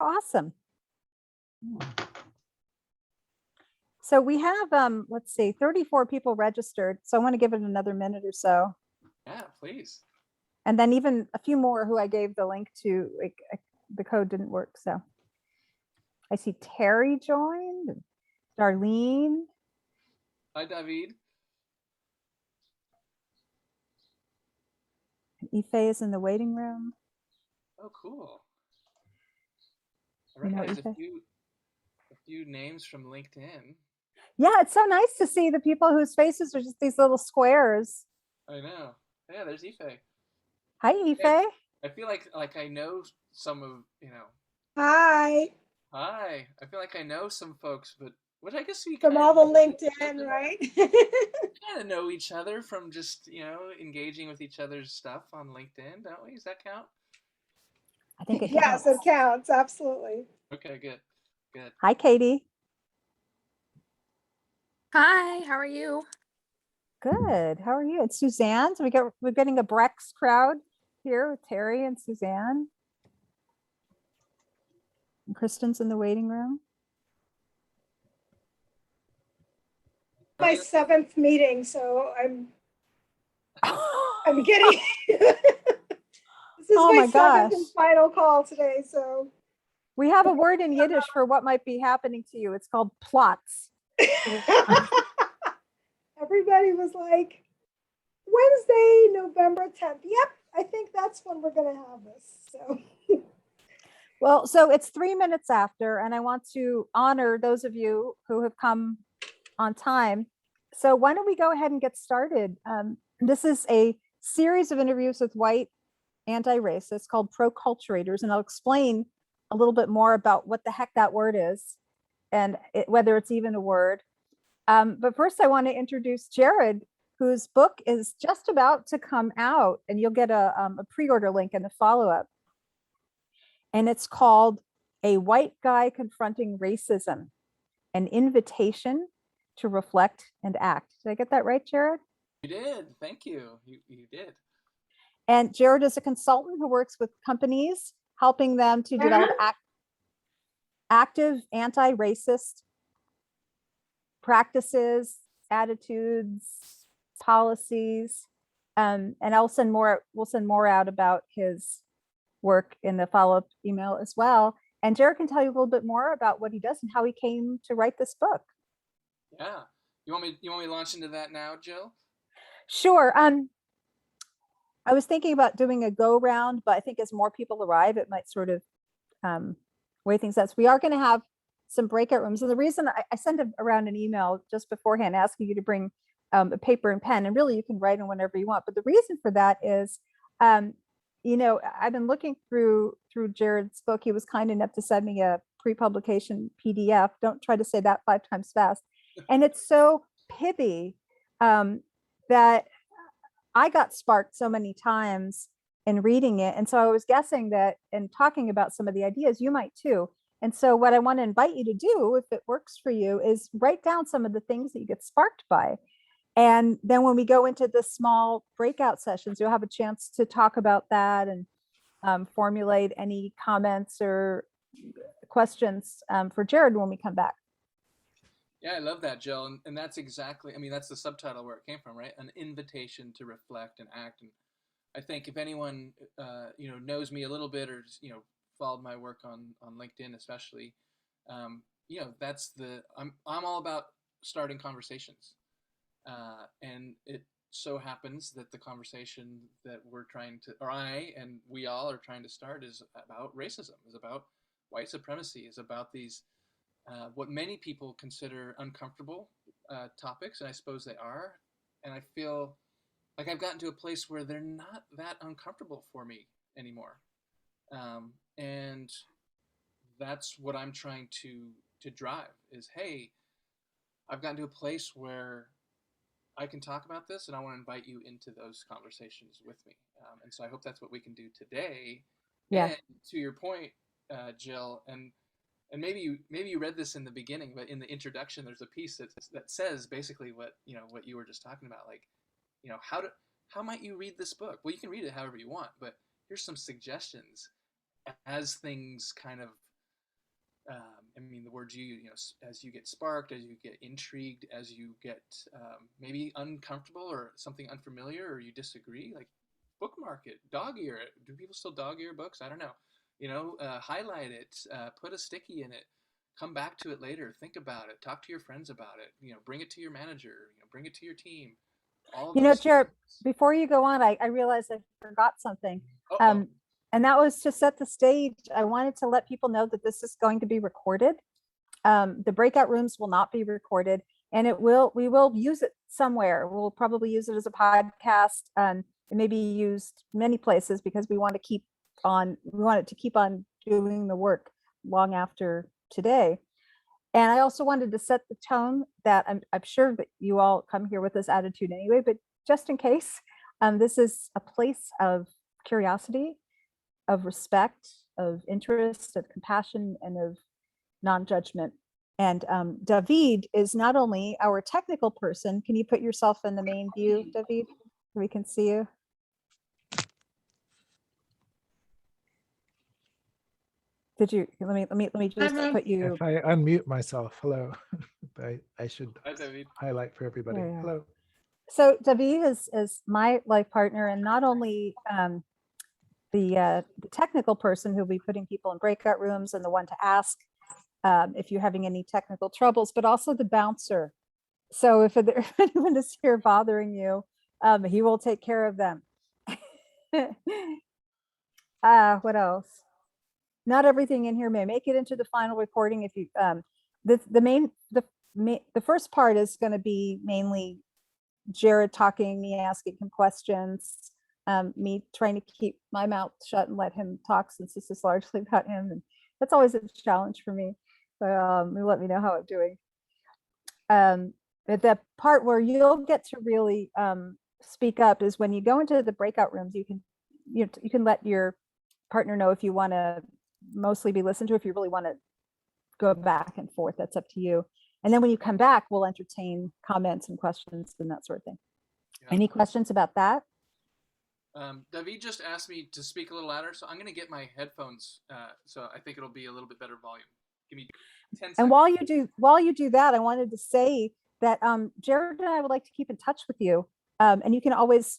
Awesome. So we have, let's see, 34 people registered. So I want to give it another minute or so. Yeah, please. And then even a few more who I gave the link to, like, the code didn't work. So I see Terry joined, and Darlene. Hi, David. And Ife is in the waiting room. Oh, cool. I You know recognize Ife? a few names from LinkedIn. Yeah, it's so nice to see the people whose faces are just these little squares. I know. Yeah, there's Ife. Hi, Ife. Yeah, I feel like I know some of, Hi. Hi. I feel like I know some folks, but what I guess we From kind all the LinkedIn, right? of know each other from just, engaging with each other's stuff on LinkedIn, don't we? Does that count? I think it Yes, counts. it counts. Absolutely. Okay, good. Good. Hi, Katie. Hi, how are you? Good. How are you? It's Suzanne. So we're getting a Brex crowd here with Terry and Suzanne. And Kristen's in the waiting room. My 7th meeting, so I'm getting this is Oh my my 7th gosh. and final call today. So We have a word in Yiddish for what might be happening to you. It's called plots. everybody was like, Wednesday, November 10th. Yep, I think that's when we're gonna have this. So Well, so it's 3 minutes after, and I want to honor those of you who have come on time. So why don't we go ahead and get started? This is a series of interviews with white anti-racists called Proculturators, and I'll explain a little bit more about what the heck that word is and whether it's even a word. But first, I want to introduce Jared, whose book is just about to come out, and you'll get a pre-order link in the follow-up. And it's called A White Guy Confronting Racism, an Invitation to Reflect and Act. Did I get that right, Jared? You did. Thank you. You did. And Jared is a consultant who works with companies, helping them to develop active anti-racist practices, attitudes, policies. And we'll send more out about his work in the follow-up email as well. And Jared can tell you a little bit more about what he does and how he came to write this book. Yeah. You want me to launch into that now, Jill? Sure. I was thinking about doing a go round, but I think as more people arrive, it might sort of weigh things out. So we are going to have some breakout rooms. And the reason I sent around an email just beforehand asking you to bring a paper and pen, and really you can write in whenever you want. But the reason for that is, I've been looking through Jared's book. He was kind enough to send me a pre-publication PDF. Don't try to say that 5 times fast. And it's so pithy that I got sparked so many times in reading it. And so I was guessing that in talking about some of the ideas, you might too. And so what I want to invite you to do, if it works for you, is write down some of the things that you get sparked by. And then when we go into the small breakout sessions, you'll have a chance to talk about that and formulate any comments or questions for Jared when we come back. Yeah, I love that, Jill. And that's exactly, that's the subtitle where it came from, right? An invitation to reflect and act. And I think if anyone, knows me a little bit or, followed my work on LinkedIn, especially, I'm all about starting conversations. And it so happens that the conversation that we all are trying to start is about racism, is about white supremacy, is about these what many people consider uncomfortable topics, and I suppose they are. And I feel like I've gotten to a place where they're not that uncomfortable for me anymore, and that's what I'm trying to drive. Is, hey, I've gotten to a place where I can talk about this, and I want to invite you into those conversations with me. And so I hope that's what we can do today. Yeah. And to your point, Jill, and maybe you read this in the beginning, but in the introduction, there's a piece that says basically what you were just talking about. Like, how might you read this book? Well, you can read it however you want, but here's some suggestions as things kind of I mean, the words as you get sparked, as you get intrigued, as you get maybe uncomfortable or something unfamiliar, or you disagree, like bookmark it, dog ear it. Do people still dog ear books? I don't know. Highlight it, put a sticky in it, come back to it later, think about it, talk to your friends about it. Bring it to your manager. Bring it to your team. All of those Jared, things. before you go on, I realized I forgot something. Uh-oh. And that was to set the stage. I wanted to let people know that this is going to be recorded. The breakout rooms will not be recorded, and we will use it somewhere. We'll probably use it as a podcast. It may be used many places because we want it to keep on doing the work long after today. And I also wanted to set the tone that I'm sure that you all come here with this attitude anyway, but just in case, this is a place of curiosity, of respect, of interest, of compassion, and of non-judgment. And David is not only our technical person. Can you put yourself in the main view, David? So we can see you. Did you let me just put you. If I unmute myself, hello. I should Hi, David. highlight for everybody. Yeah. Hello. So David is my life partner, and not only the technical person who'll be putting people in breakout rooms and the one to ask if you're having any technical troubles, but also the bouncer. So if anyone is here bothering you, he will take care of them. What else? Not everything in here may make it into the final recording. If you the first part is going to be mainly Jared talking, me asking him questions, me trying to keep my mouth shut and let him talk, since this is largely about him, and that's always a challenge for me. So let me know how I'm doing. At that part where you'll get to really speak up is when you go into the breakout rooms. You can let your partner know if you want to mostly be listened to. If you really want to go back and forth, that's up to you. And then when you come back, we'll entertain comments and questions and that sort of thing. Yeah. Any questions about that? David just asked me to speak a little louder, so I'm going to get my headphones. So I think it'll be a little bit better volume. Give me 10 seconds. And while you do that, I wanted to say that Jared and I would like to keep in touch with you. And you can always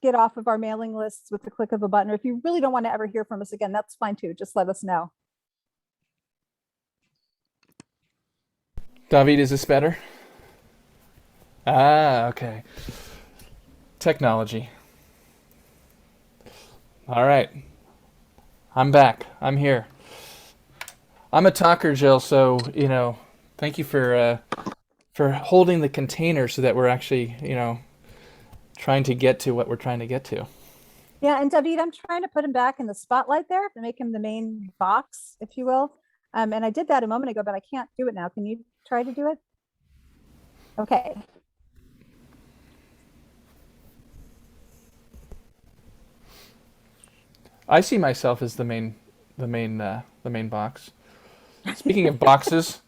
get off of our mailing lists with the click of a button. Or if you really don't want to ever hear from us again, that's fine too. Just let us know. David, is this better? Okay. Technology. All right. I'm back. I'm here. I'm a talker, Jill, so, thank you for holding the container so that we're actually, trying to get to what we're trying to get to. Yeah, and David, I'm trying to put him back in the spotlight there to make him the main box, if you will. And I did that a moment ago, but I can't do it now. Can you try to do it? Okay. I see myself as the main box. Speaking of boxes,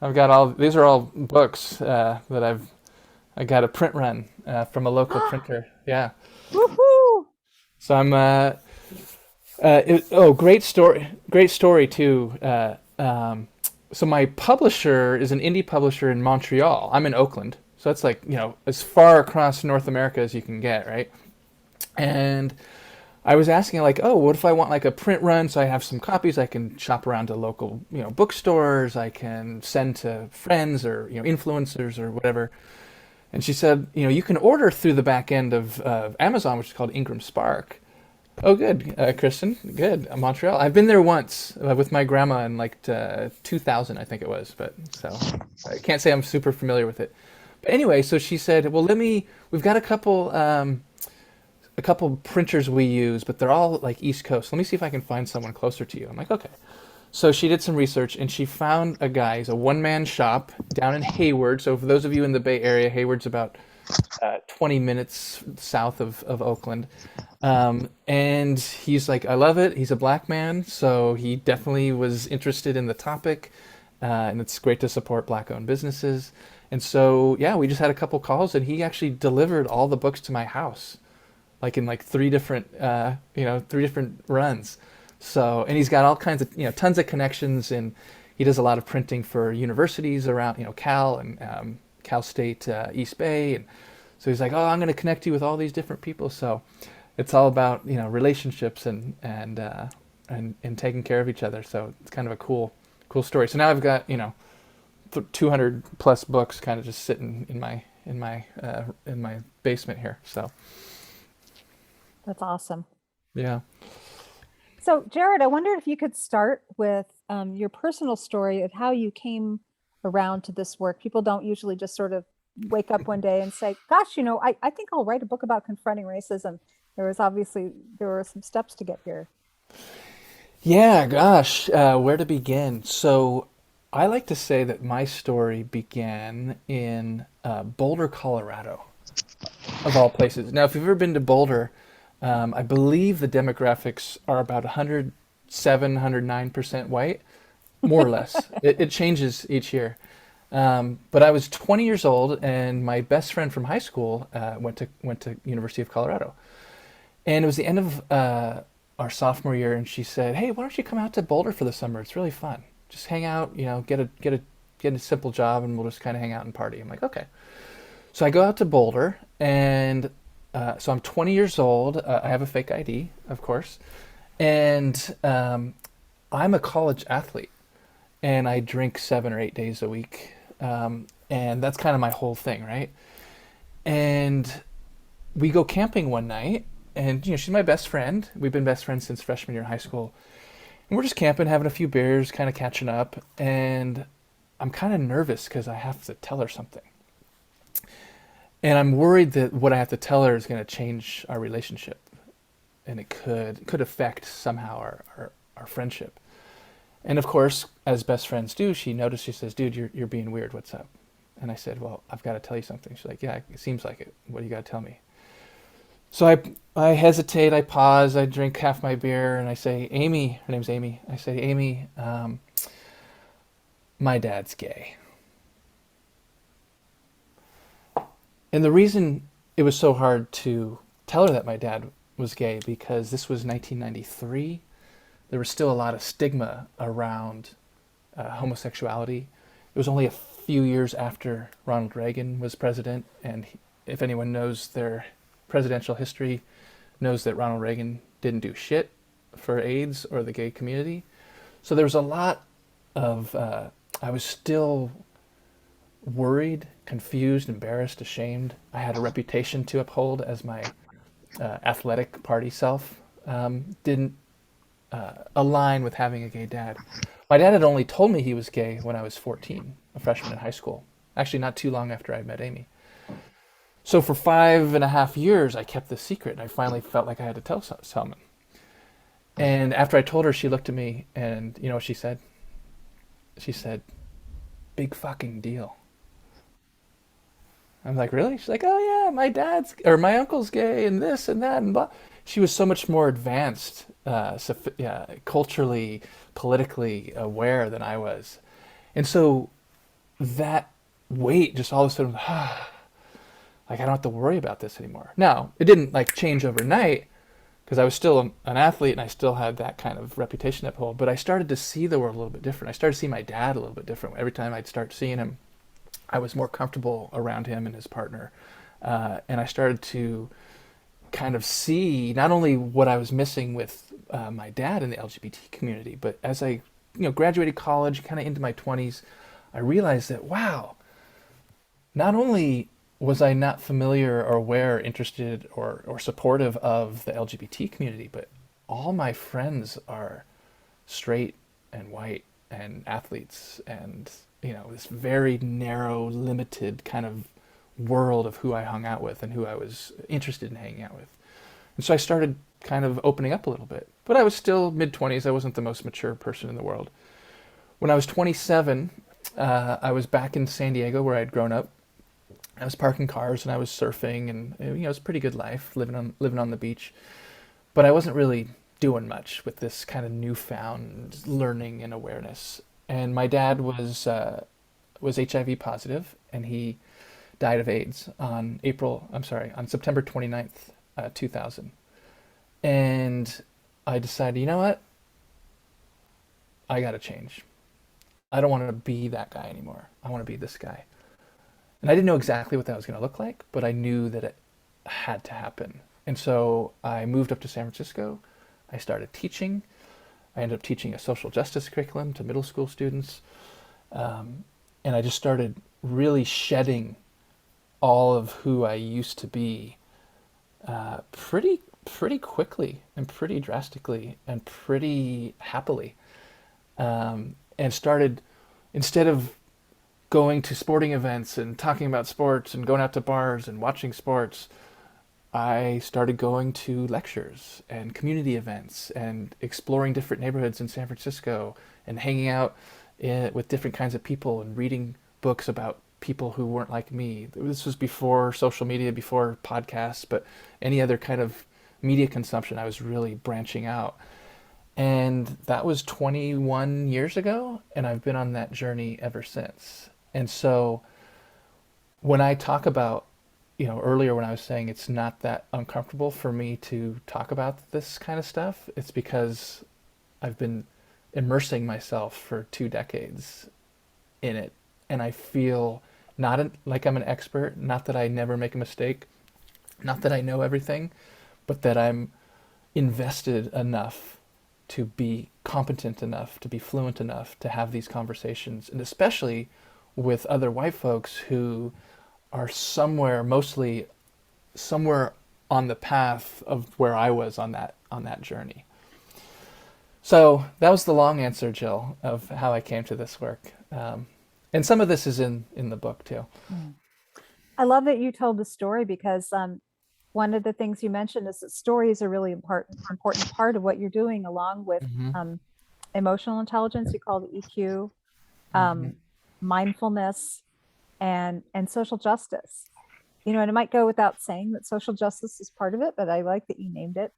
I've got these are all books that I got a print run from a local printer. Yeah. Woohoo! So I'm great story too. So my publisher is an indie publisher in Montreal. I'm in Oakland, so that's like as far across North America as you can get, right? And I was asking what if I want like a print run, so I have some copies I can shop around to local bookstores, I can send to friends or influencers or whatever. And she said, you can order through the back end of Amazon, which is called Ingram Spark. Oh, good, Kristen. Good. Montreal. I've been there once with my grandma in 2000, I think it was. But so I can't say I'm super familiar with it. But anyway, so she said, well, we've got a couple printers we use, but they're all like East Coast. Let me see if I can find someone closer to you. I'm like, okay. So she did some research and she found a guy. He's a one-man shop down in Hayward. So for those of you in the Bay Area, Hayward's about 20 minutes south of Oakland. And he's like, I love it. He's a black man, so he definitely was interested in the topic. And it's great to support black-owned businesses. And so, yeah, we just had a couple calls, and he actually delivered all the books to my house, in three different runs. So, and he's got all kinds of, tons of connections, and he does a lot of printing for universities around, Cal and Cal State East Bay, and so he's like, oh, I'm going to connect you with all these different people. So it's all about relationships and taking care of each other. So it's kind of a cool story. So now I've got 200 plus books kind of just sitting in my basement here. So That's awesome. yeah. So, Jared, I wondered if you could start with your personal story of how you came around to this work. People don't usually just sort of wake up one day and say, gosh, I think I'll write a book about confronting racism. There were some steps to get here. Yeah, gosh, where to begin? So I like to say that my story began in Boulder, Colorado, of all places. Now, if you've ever been to Boulder, I believe the demographics are about 107, 109% white, more or less. It changes each year. But I was 20 years old, and my best friend from high school went to University of Colorado. And it was the end of our sophomore year, and she said, "Hey, why don't you come out to Boulder for the summer? It's really fun. Just hang out, get a simple job, and we'll just kind of hang out and party." I'm like, okay. So I go out to Boulder, and so I'm 20 years old. I have a fake ID, of course, and I'm a college athlete, and I drink 7 or 8 days a week, and that's kind of my whole thing, right? And we go camping one night, and she's my best friend. We've been best friends since freshman year in high school, and we're just camping, having a few beers, kind of catching up, and I'm kind of nervous because I have to tell her something. And I'm worried that what I have to tell her is going to change our relationship, and it could affect somehow our friendship. And of course, as best friends do, she noticed. She says, "Dude, you're being weird. What's up?" And I said, "Well, I've got to tell you something." She's like, "Yeah, it seems like it. What do you got to tell me?" So I hesitate. I pause. I drink half my beer, and I say, "Amy," her name's Amy. I say, "Amy, my dad's gay." And the reason it was so hard to tell her that my dad was gay, because this was 1993. There was still a lot of stigma around homosexuality. It was only a few years after Ronald Reagan was president, and if anyone knows their presidential history, knows that Ronald Reagan didn't do shit for AIDS or the gay community. So there was a lot of, I was still worried, confused, embarrassed, ashamed. I had a reputation to uphold as my athletic party self. Didn't align with having a gay dad. My dad had only told me he was gay when I was 14, a freshman in high school. Actually, not too long after I met Amy. So for 5.5 years, I kept this secret, and I finally felt like I had to tell someone. And after I told her, she looked at me, and you know what she said? She said, "Big fucking deal." I'm like, "Really?" She's like, "Oh yeah, my uncle's gay, and this and that and blah." She was so much more advanced, culturally, politically aware than I was, and so that weight just all of a sudden, like I don't have to worry about this anymore. Now it didn't like change overnight, because I was still an athlete and I still had that kind of reputation to uphold. But I started to see the world a little bit different. I started to see my dad a little bit different. Every time I'd start seeing him, I was more comfortable around him and his partner. And I started to kind of see not only what I was missing with my dad in the LGBT community, but as I graduated college, kind of into my 20s, I realized that, wow, not only was I not familiar or aware, interested, or supportive of the LGBT community, but all my friends are straight and white and athletes, and this very narrow, limited kind of world of who I hung out with and who I was interested in hanging out with. And so I started kind of opening up a little bit. But I was still mid-20s. I wasn't the most mature person in the world. When I was 27, I was back in San Diego where I'd grown up. I was parking cars and I was surfing, and it was a pretty good life, living on the beach. But I wasn't really doing much with this kind of newfound learning and awareness. And my dad was HIV positive, and he died of AIDS on September 29th, 2000. And I decided, you know what? I got to change. I don't want to be that guy anymore. I want to be this guy. And I didn't know exactly what that was going to look like, but I knew that it had to happen. And so I moved up to San Francisco. I started teaching. I ended up teaching a social justice curriculum to middle school students. And I just started really shedding all of who I used to be pretty quickly and pretty drastically and pretty happily. And started, instead of going to sporting events and talking about sports and going out to bars and watching sports, I started going to lectures and community events and exploring different neighborhoods in San Francisco and hanging out with different kinds of people and reading books about people who weren't like me. This was before social media, before podcasts, but any other kind of media consumption, I was really branching out. And that was 21 years ago, and I've been on that journey ever since. And so when I talk about, earlier when I was saying it's not that uncomfortable for me to talk about this kind of stuff, it's because I've been immersing myself for 2 decades in it. And I feel like I'm an expert, not that I never make a mistake, not that I know everything, but that I'm invested enough to be competent enough, to be fluent enough to have these conversations, and especially with other white folks who are mostly somewhere on the path of where I was on that journey. So that was the long answer, Jill, of how I came to this work. And some of this is in the book too. I love that you told the story, because one of the things you mentioned is that stories are really important part of what you're doing, along with Mm-hmm. Emotional intelligence, you call it EQ, Mm-hmm. mindfulness, and social justice. And it might go without saying that social justice is part of it, but I like that you named it.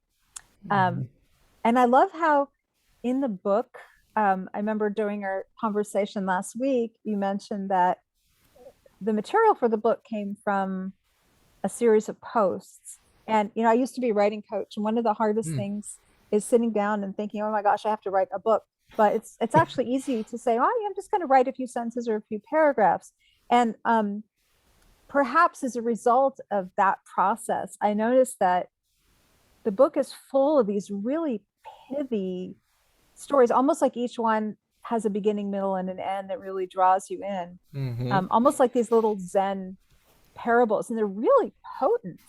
Mm-hmm. And I love how in the book, I remember during our conversation last week, you mentioned that the material for the book came from a series of posts. And, I used to be a writing coach, and one of the hardest things is sitting down and thinking, oh my gosh, I have to write a book. But it's actually easy to say, oh, I'm just going to write a few sentences or a few paragraphs. And perhaps as a result of that process, I noticed that the book is full of these really pithy stories, almost like each one has a beginning, middle, and an end that really draws you in. Mm-hmm. Almost like these little Zen parables, and they're really potent.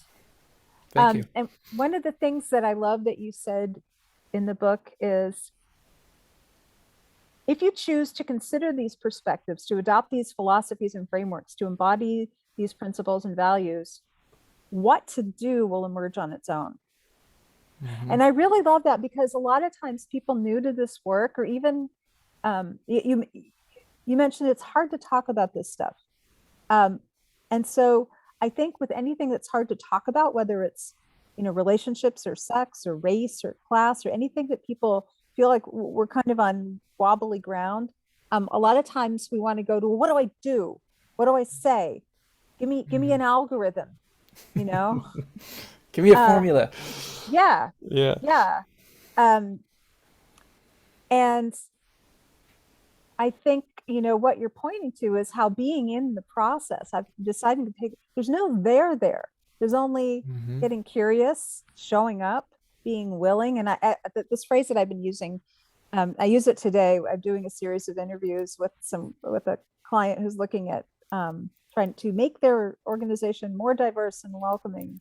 Thank you. And one of the things that I love that you said in the book is, if you choose to consider these perspectives, to adopt these philosophies and frameworks, to embody these principles and values, what to do will emerge on its own. Mm-hmm. And I really love that, because a lot of times people new to this work, or even you mentioned it's hard to talk about this stuff. And so I think with anything that's hard to talk about, whether it's, relationships or sex or race or class or anything that people feel like we're kind of on wobbly ground, a lot of times we want to go to, what do I do? What do I say? Give me an algorithm, Give me a formula. Yeah. Yeah. Yeah. And I think, what you're pointing to is how being in the process, I've decided to there's no there. There's only Mm-hmm. getting curious, showing up, being willing. And this phrase that I've been using, I use it today. I'm doing a series of interviews with a client who's looking at trying to make their organization more diverse and welcoming.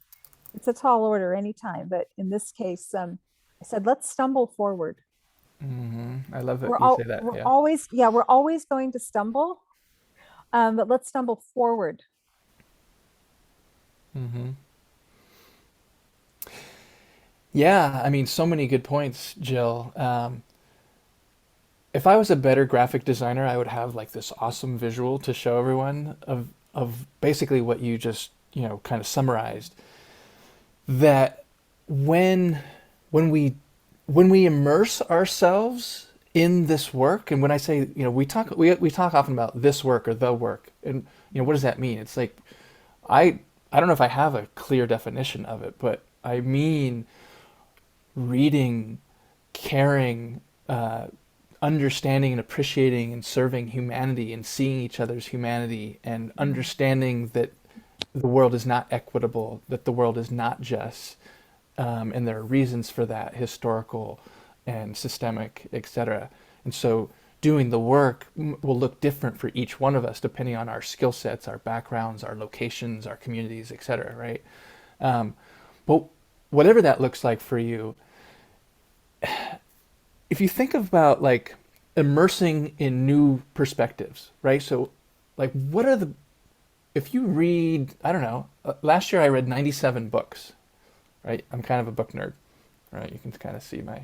It's a tall order anytime, but in this case, I said, let's stumble forward. Mm-hmm. I love that We're you say that. Yeah. we're always going to stumble, but let's stumble forward. Mm-hmm. Yeah, I mean, so many good points, Jill. If I was a better graphic designer, I would have like this awesome visual to show everyone of basically what you just, kind of summarized. That when we immerse ourselves in this work, and when I say, we talk often about this work or the work, and what does that mean? It's like I don't know if I have a clear definition of it, but I mean reading, caring, understanding and appreciating and serving humanity and seeing each other's humanity and understanding that the world is not equitable, that the world is not just, and there are reasons for that, historical and systemic, etc. And so doing the work will look different for each one of us depending on our skill sets, our backgrounds, our locations, our communities, etc. Right? But whatever that looks like for you, if you think about like immersing in new perspectives, right? So like what are the, if you read, I don't know, last year I read 97 books, right? I'm kind of a book nerd, right? You can kind of see my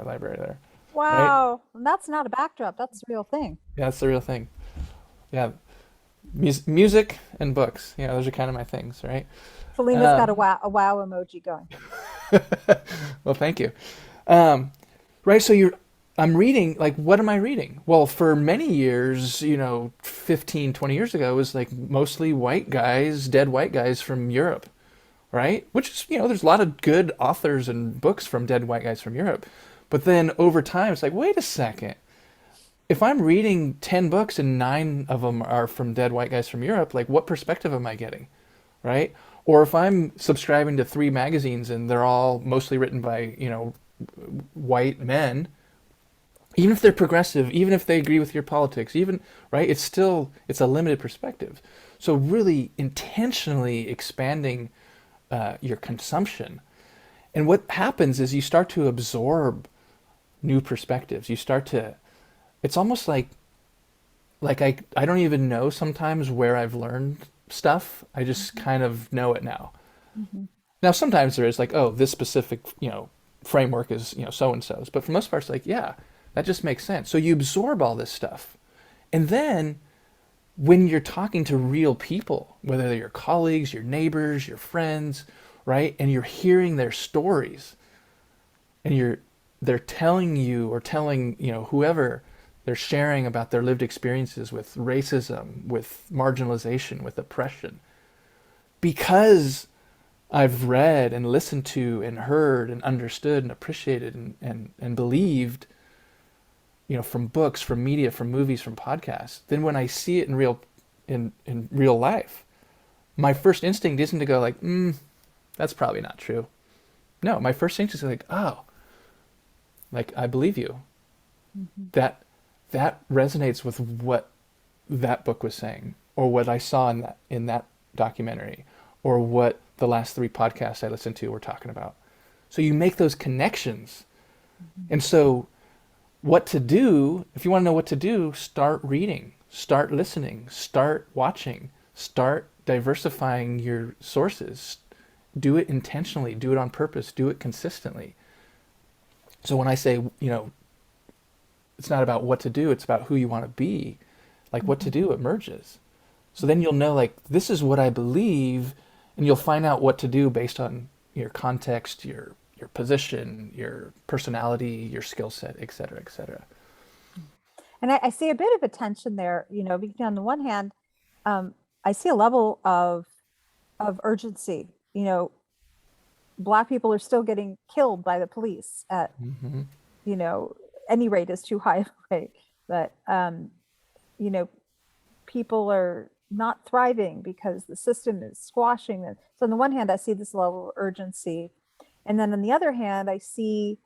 library there. Wow. And that's not a backdrop. That's the real thing. Yeah, that's the real thing. Yeah. Music and books. Yeah, those are kind of my things, right? Selena's got a wow emoji going. Well, thank you. Right, so I'm reading, like, what am I reading? Well, for many years, 15, 20 years ago, it was like mostly white guys, dead white guys from Europe, right? Which is, there's a lot of good authors and books from dead white guys from Europe. But then over time, it's like, wait a second. If I'm reading 10 books and 9 of them are from dead white guys from Europe, like, what perspective am I getting, right? Or if I'm subscribing to 3 magazines and they're all mostly written by, white men, even if they're progressive, even if they agree with your politics, even, right, it's a limited perspective. So really intentionally expanding your consumption. And what happens is you start to absorb new perspectives. You start to, it's almost like I don't even know sometimes where I've learned stuff. I just kind of know it now. Mm-hmm. Now, sometimes there is like, oh, this specific, framework is, so-and-so's. But for the most part, it's like, yeah, that just makes sense. So you absorb all this stuff. And then when you're talking to real people, whether they're your colleagues, your neighbors, your friends, right? And you're hearing their stories and they're telling you or telling, whoever they're sharing about their lived experiences with racism, with marginalization, with oppression. Because I've read and listened to and heard and understood and appreciated and believed, from books, from media, from movies, from podcasts, then when I see it in real life, my first instinct isn't to go like, that's probably not true. No, my first instinct is like, oh, like, I believe you. Mm-hmm. That resonates with what that book was saying, or what I saw in that documentary, or what the last 3 podcasts I listened to were talking about. So you make those connections. Mm-hmm. And so what to do, if you want to know what to do, start reading, start listening, start watching, start diversifying your sources. Do it intentionally, do it on purpose, do it consistently. So when I say, it's not about what to do, it's about who you want to be, like, what to do emerges. So then you'll know, like, this is what I believe, and you'll find out what to do based on your context, your position, your personality, your skill set, et cetera, et cetera. And I see a bit of a tension there, because on the one hand, I see a level of urgency. Black people are still getting killed by the police at, any rate is too high of a rate. But, people are not thriving because the system is squashing them. So on the one hand, I see this level of urgency. And then on the other hand, I see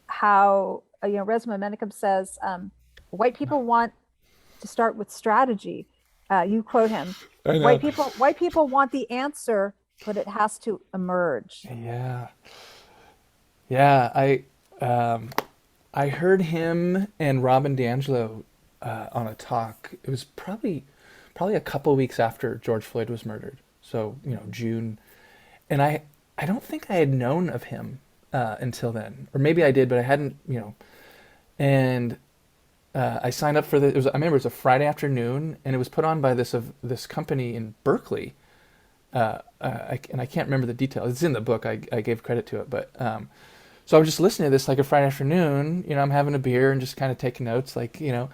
how, Resmaa Menakem says, white people want to start with strategy. You quote him, white people want the answer, but it has to emerge. Yeah. I heard him and Robin DiAngelo on a talk. It was probably a couple of weeks after George Floyd was murdered. So, June. And I don't think I had known of him until then. Or maybe I did, but I hadn't, And I signed up for I remember it was a Friday afternoon, and it was put on by this company in Berkeley. And I can't remember the details. It's in the book. I gave credit to it. But so I was just listening to this like a Friday afternoon. I'm having a beer and just kind of taking notes, like, And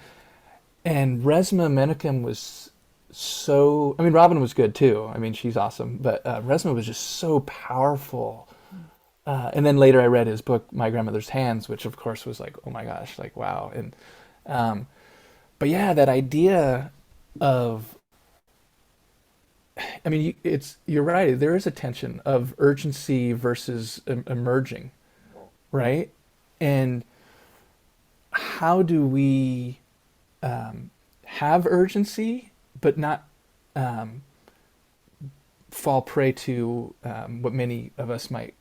Resmaa Menakem was so, Robin was good too. She's awesome. But Resmaa was just so powerful And then later I read his book, My Grandmother's Hands, which of course was like, oh my gosh, like, wow. And, but yeah, that idea of, I mean, you're right. There is a tension of urgency versus emerging, right? And how do we have urgency, but not fall prey to what many of us might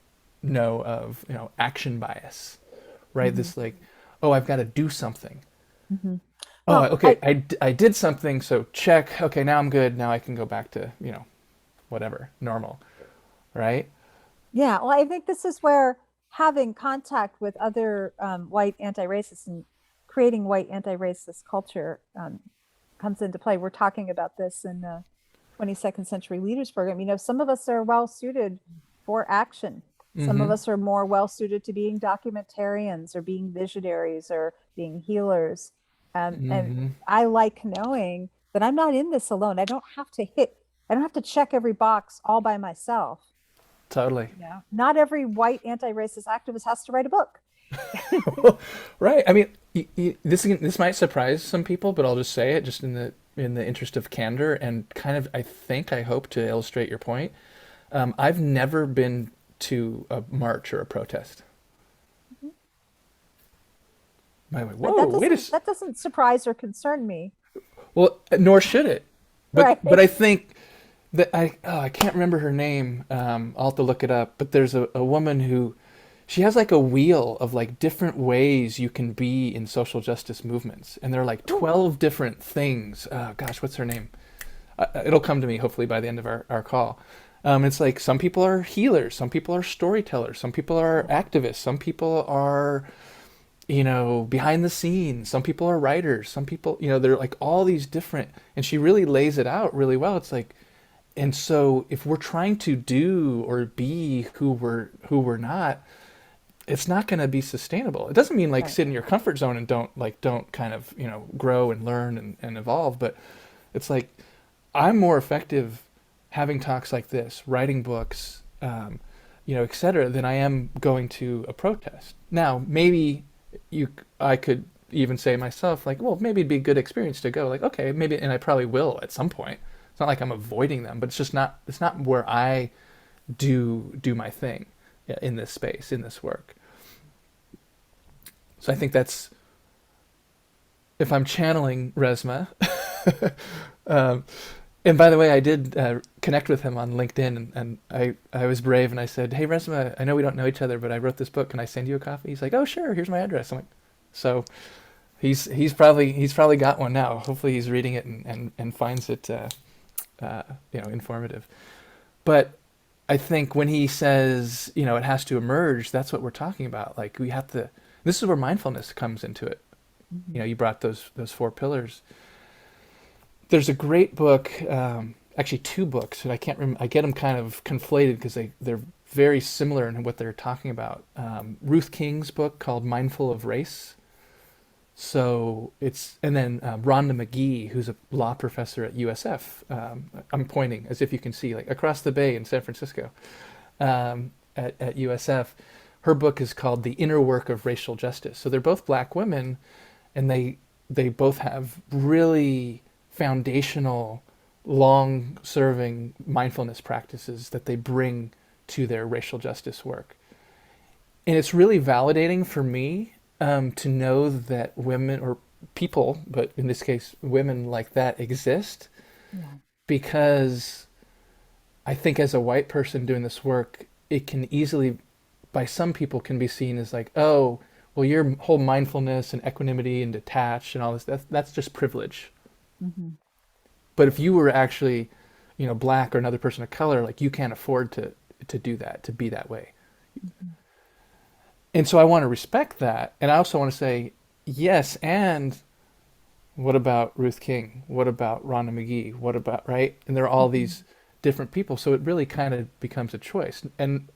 know of, action bias, right? This like, oh, I've got to do something. Oh, Well, okay, I did something, so check. Okay, now I'm good. Now I can go back to, whatever, normal, right? yeah, well, I think this is where having contact with other white anti-racists and creating white anti-racist culture comes into play. We're talking about this in the 22nd Century Leaders Program. Some of us are well suited for action. Some of us are more well suited to being documentarians or being visionaries or being healers. And I like knowing that I'm not in this alone. I don't have to check every box all by myself. Totally. Not every white anti-racist activist has to write a book. Right. I mean, this might surprise some people, but I'll just say it just in the interest of candor and kind of, I hope to illustrate your point. I've never been to a march or a protest. By the way, whoa, that doesn't surprise or concern me. Well, nor should it. But Right. but I think that I can't remember her name. I'll have to look it up. But there's a woman who, she has like a wheel of like different ways you can be in social justice movements, and there are like 12 different things. Gosh, what's her name? It'll come to me hopefully by the end of our call. It's like some people are healers, some people are storytellers, some people are activists, some people are, behind the scenes, some people are writers, some people, they're like all these different, and she really lays it out really well. It's like, and so if we're trying to do or be who we're not, it's not going to be sustainable. It doesn't mean like sit in your comfort zone and don't kind of, grow and learn and evolve. But it's like, I'm more effective having talks like this, writing books, et cetera, than I am going to a protest. Now, maybe I could even say myself, like, well, maybe it'd be a good experience to go. Like, okay, maybe, and I probably will at some point. It's not like I'm avoiding them, but it's not where I do my thing in this space, in this work. So I think that's, if I'm channeling Resmaa, and by the way, I did connect with him on LinkedIn, and I was brave, and I said, hey, Resmaa, I know we don't know each other, but I wrote this book. Can I send you a copy? He's like, oh, sure. Here's my address. I'm like, so he's probably got one now. Hopefully he's reading it and finds it, informative. But I think when he says, it has to emerge, that's what we're talking about. Like we have to, this is where mindfulness comes into it. You brought those 4 pillars. There's a great book, actually 2 books, and I can't remember. I get them kind of conflated because they're very similar in what they're talking about. Ruth King's book called Mindful of Race. So and then Rhonda McGee, who's a law professor at USF. I'm pointing as if you can see, like across the bay in San Francisco, at USF. Her book is called The Inner Work of Racial Justice. So they're both Black women, and they both have really foundational, long-serving mindfulness practices that they bring to their racial justice work. And it's really validating for me to know that women, or people, but in this case, women like that exist. Yeah. Because I think as a white person doing this work, it can easily, by some people, can be seen as like, oh, well, your whole mindfulness and equanimity and detached and all this, that's just privilege. Mm-hmm. But if you were actually, Black or another person of color, like you can't afford to do that, to be that way. Mm-hmm. And so I want to respect that. And I also want to say, yes, and what about Ruth King? What about Rhonda McGee? What about, right? And there are all these different people. So it really kind of becomes a choice. And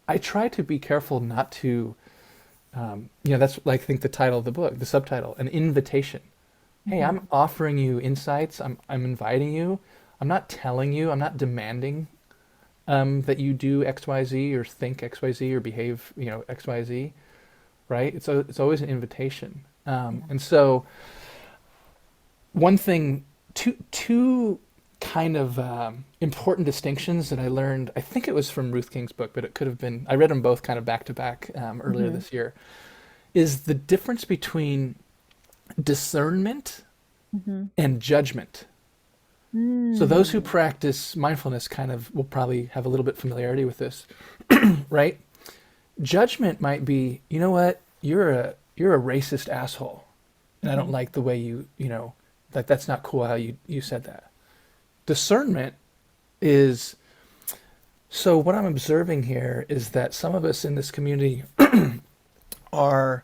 I try to be careful not to, that's like, I think the title of the book, the subtitle, an invitation. Hey, I'm offering you insights. I'm inviting you. I'm not telling you. I'm not demanding. that you do XYZ or think XYZ or behave, XYZ, right? It's always an invitation. And so one thing, two kind of important distinctions that I learned, I think it was from Ruth King's book, but it could have been, I read them both kind of back to back earlier this year, is the difference between discernment and judgment. So those who practice mindfulness kind of will probably have a little bit familiarity with this, right? Judgment might be, you know what, you're a racist asshole, and I don't like the way you that's not cool how you said that. Discernment is, so what I'm observing here is that some of us in this community are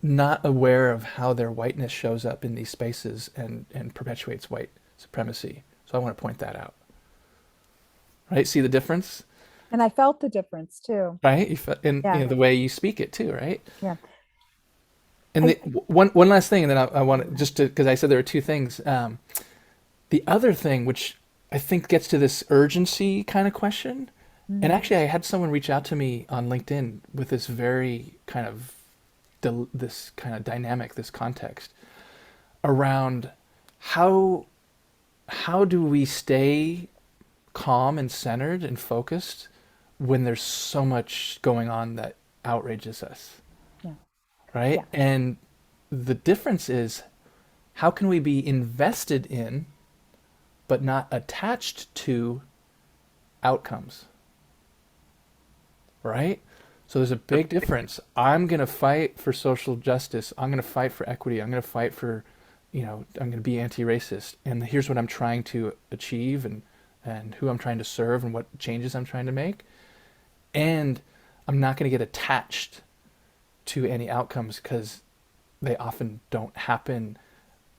not aware of how their whiteness shows up in these spaces and perpetuates white supremacy. So I want to point that out. Right? See the difference? And I felt the difference too. Right? The way you speak it too, right? Yeah. And one last thing, and then I want to, because I said there were two things. The other thing, which I think gets to this urgency kind of question, and actually I had someone reach out to me on LinkedIn with this very kind of this kind of dynamic, this context around how do we stay calm and centered and focused when there's so much going on that outrages us. Yeah. Right? Yeah. And the difference is, how can we be invested in but not attached to outcomes? Right? So there's a big difference. I'm going to fight for social justice. I'm going to fight for equity. I'm going to fight for, I'm going to be anti-racist. And here's what I'm trying to achieve and who I'm trying to serve and what changes I'm trying to make. And I'm not going to get attached to any outcomes because they often don't happen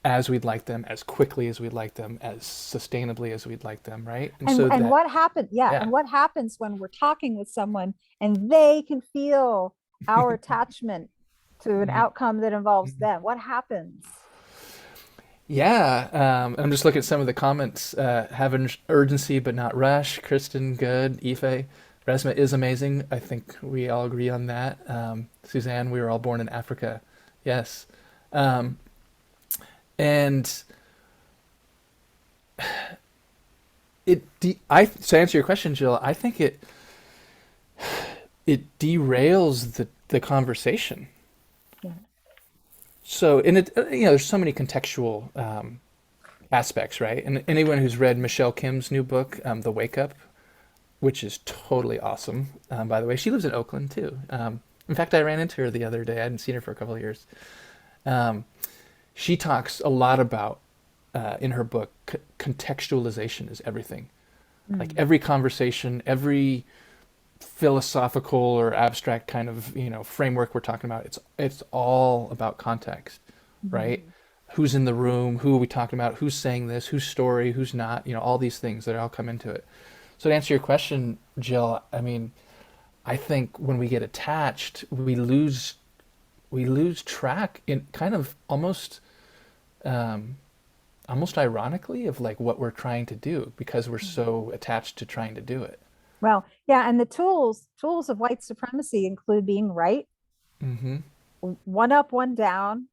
as we'd like them, as quickly as we'd like them, as sustainably as we'd like them, right? And what happened? Yeah. And what happens when we're talking with someone and they can feel our attachment to an outcome that involves them? What happens? Yeah. I'm just looking at some of the comments. Have an urgency but not rush. Kristen, good. Ife, Resma is amazing. I think we all agree on that. Suzanne, we were all born in Africa. Yes. And to answer your question, Jill, I think it derails the conversation. Yeah. So, there's so many contextual aspects, right? And anyone who's read Michelle Kim's new book, The Wake Up, which is totally awesome, by the way. She lives in Oakland too. In fact, I ran into her the other day. I hadn't seen her for a couple of years. She talks a lot about, in her book, contextualization is everything. Like every conversation, every philosophical or abstract kind of, framework we're talking about, it's all about context, right? Who's in the room, who are we talking about, who's saying this, whose story, who's not, all these things that all come into it. So to answer your question, Jill, I think when we get attached, we lose track in kind of almost ironically of like what we're trying to do because we're so attached to trying to do it. Well, yeah. And the tools of white supremacy include being right, one up, one down,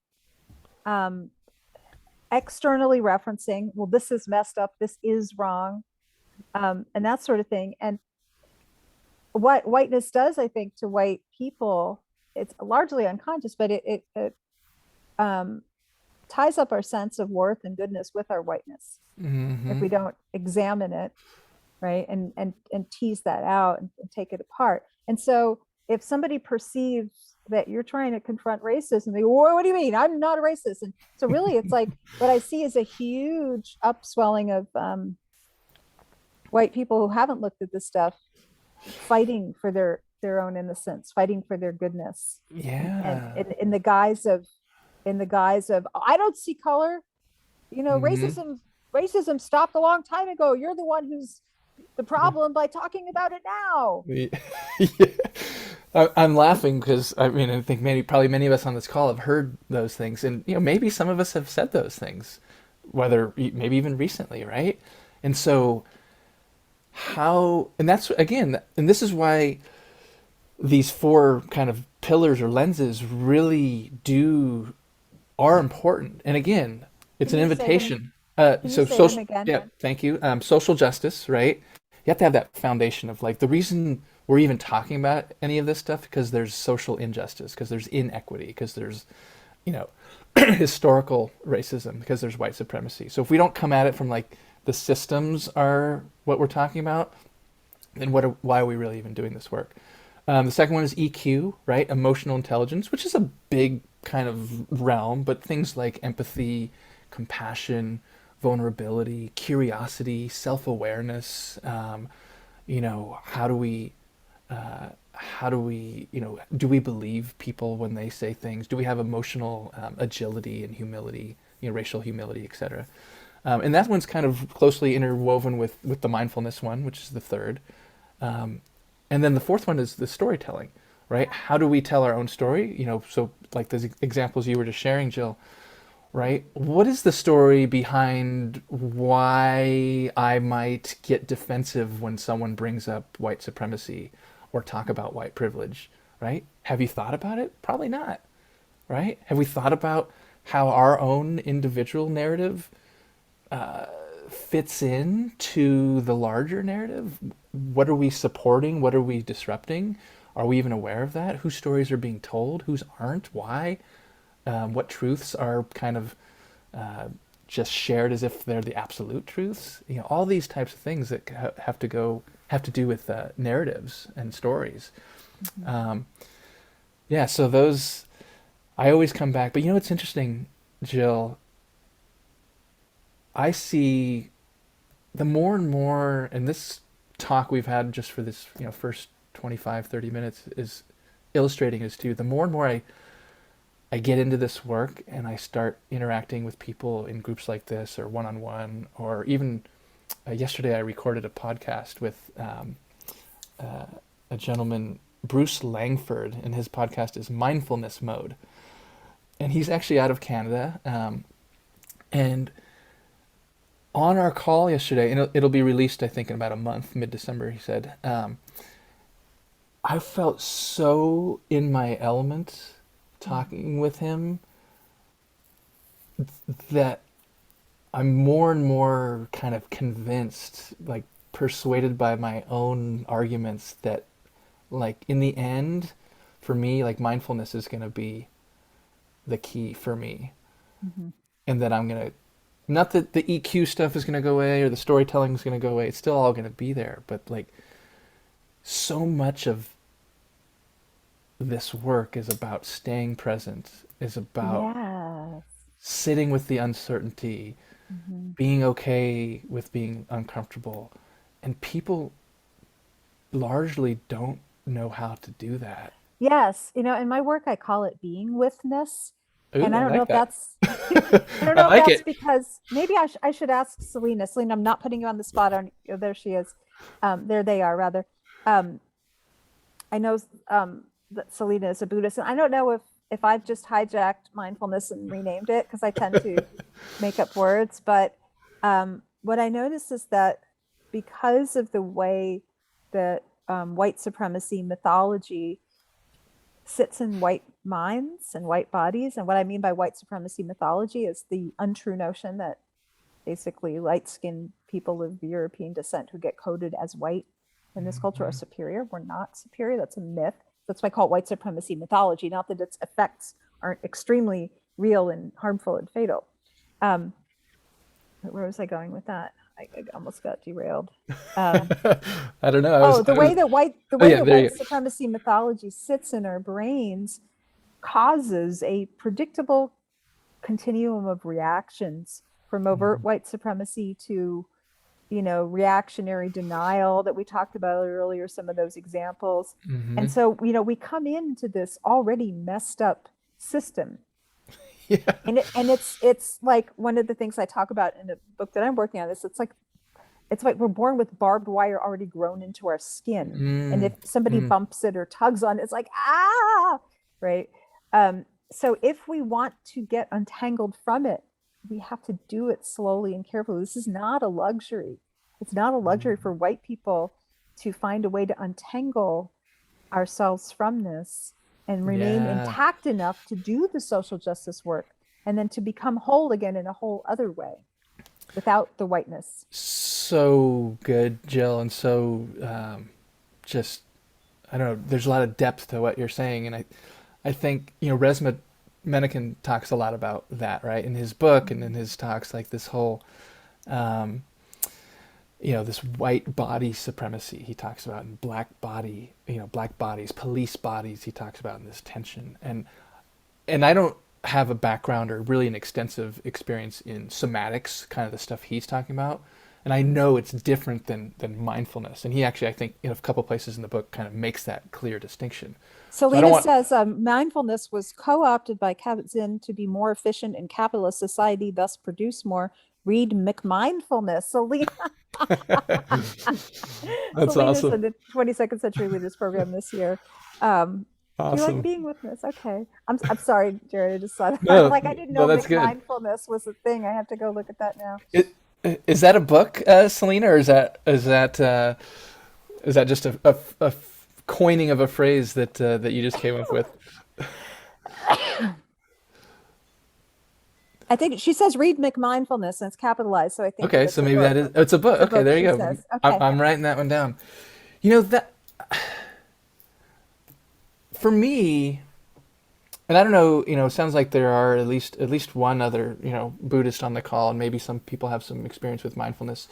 externally referencing, well, this is messed up, this is wrong, and that sort of thing. And what whiteness does, I think, to white people, it's largely unconscious, but it ties up our sense of worth and goodness with our whiteness if we don't examine it, right, and tease that out and take it apart. And so if somebody perceives that you're trying to confront racism, they go, what do you mean? I'm not a racist. And so really it's like what I see is a huge upswelling of white people who haven't looked at this stuff, fighting for their own innocence, fighting for their goodness. Yeah. And in the guise of I don't see color, racism stopped a long time ago. You're the one who's the problem by talking about it now. Yeah. I'm laughing because I think probably many of us on this call have heard those things, and maybe some of us have said those things, whether maybe even recently, right? And so how, and that's again, and this is why these four kind of pillars or lenses really are important. And again, it's Can an you say them? invitation. Can you So say them social, again? yeah, thank you. Social justice, right? You have to have that foundation of like the reason we're even talking about any of this stuff because there's social injustice, because there's inequity, because there's, you know, historical racism, because there's white supremacy. So if we don't come at it from like the systems are what we're talking about, then why are we really even doing this work? The second one is EQ, right? Emotional intelligence, which is a big kind of realm, but things like empathy, compassion, vulnerability, curiosity, self-awareness. How do we, do we believe people when they say things? Do we have emotional agility and humility, racial humility, etc. And that one's kind of closely interwoven with the mindfulness one, which is the third. And then the fourth one is the storytelling, right? How do we tell our own story? So like the examples you were just sharing, Jill, right? What is the story behind why I might get defensive when someone brings up white supremacy or talk about white privilege, right? Have you thought about it? Probably not, right? Have we thought about how our own individual narrative fits in to the larger narrative? What are we supporting? What are we disrupting? Are we even aware of that? Whose stories are being told? Whose aren't? Why? What truths are kind of just shared as if they're the absolute truths? All these types of things that have to do with narratives and stories. Yeah, so those I always come back. But it's interesting, Jill. I see the more and more, and this talk we've had just for this first 25, 30 minutes is illustrating this too. The more and more I get into this work and I start interacting with people in groups like this or one-on-one, or even yesterday I recorded a podcast with a gentleman, Bruce Langford, and his podcast is Mindfulness Mode. And he's actually out of Canada. And on our call yesterday, and it'll be released, I think, in about a month, mid-December, he said, I felt so in my element talking with him that I'm more and more kind of convinced, like persuaded by my own arguments that, like, in the end, for me, like, mindfulness is going to be the key for me. Mm-hmm. And that I'm going to, not that the EQ stuff is going to go away or the storytelling is going to go away. It's still all going to be there. But like, so much of this work is about staying present, is about Yes. sitting with the uncertainty, Mm-hmm. being okay with being uncomfortable. And people largely don't know how to do that. Yes. In my work, I call it being withness. And Ooh, I I don't know like if that. that's, I don't I know if like that's it. because maybe I should ask Selena. Selena, I'm not putting you on the spot. There she is. There they are, rather. Um, I know that Selena is a Buddhist, and I don't know if I've just hijacked mindfulness and renamed it because I tend to make up words. But what I notice is that because of the way that white supremacy mythology sits in white minds and white bodies, and what I mean by white supremacy mythology is the untrue notion that basically light-skinned people of European descent who get coded as white in this culture are superior. We're not superior. That's a myth. That's why I call it white supremacy mythology, not that its effects aren't extremely real and harmful and fatal. Where was I going with that? I almost got derailed. I don't know. The way that white Oh yeah, there you go. supremacy mythology sits in our brains causes a predictable continuum of reactions from overt white supremacy to reactionary denial that we talked about earlier, some of those examples. Mm-hmm. And so, we come into this already messed up system. Yeah. And it's like one of the things I talk about in the book that I'm working on is it's like we're born with barbed wire already grown into our skin. And if somebody bumps it or tugs on it, it's like, right? So if we want to get untangled from it, we have to do it slowly and carefully. This is not a luxury. It's not a luxury for white people to find a way to untangle ourselves from this and remain Yeah. intact enough to do the social justice work and then to become whole again in a whole other way without the whiteness. So good, Jill, and so just I don't know. There's a lot of depth to what you're saying, and I think Resma Menaken talks a lot about that, right, in his book and in his talks, like this whole um, this white body supremacy he talks about, and black bodies, police bodies he talks about in this tension, and I don't have a background or really an extensive experience in somatics, kind of the stuff he's talking about. And I know it's different than mindfulness. And he actually, I think, in a couple places in the book kind of makes that clear distinction. Selena says mindfulness was co-opted by Kabat-Zinn to be more efficient in capitalist society, thus produce more. Read McMindfulness. Selena. That's Selena's awesome. in the 22nd Century Leaders Program this year. Do you like being witness? Okay. I'm sorry, Jared. I just saw that. No, I didn't know that's good. McMindfulness was a thing. I have to go look at that now. Is that a book, Selena, or is that just a coining of a phrase that you just came up with? I think she says read McMindfulness, and it's capitalized. So I think Okay, so maybe that is it's a book. Okay, there you go. Says. Okay. Okay. I'm writing that one down. That for me, and I don't know, it sounds like there are at least one other, Buddhist on the call, and maybe some people have some experience with mindfulness.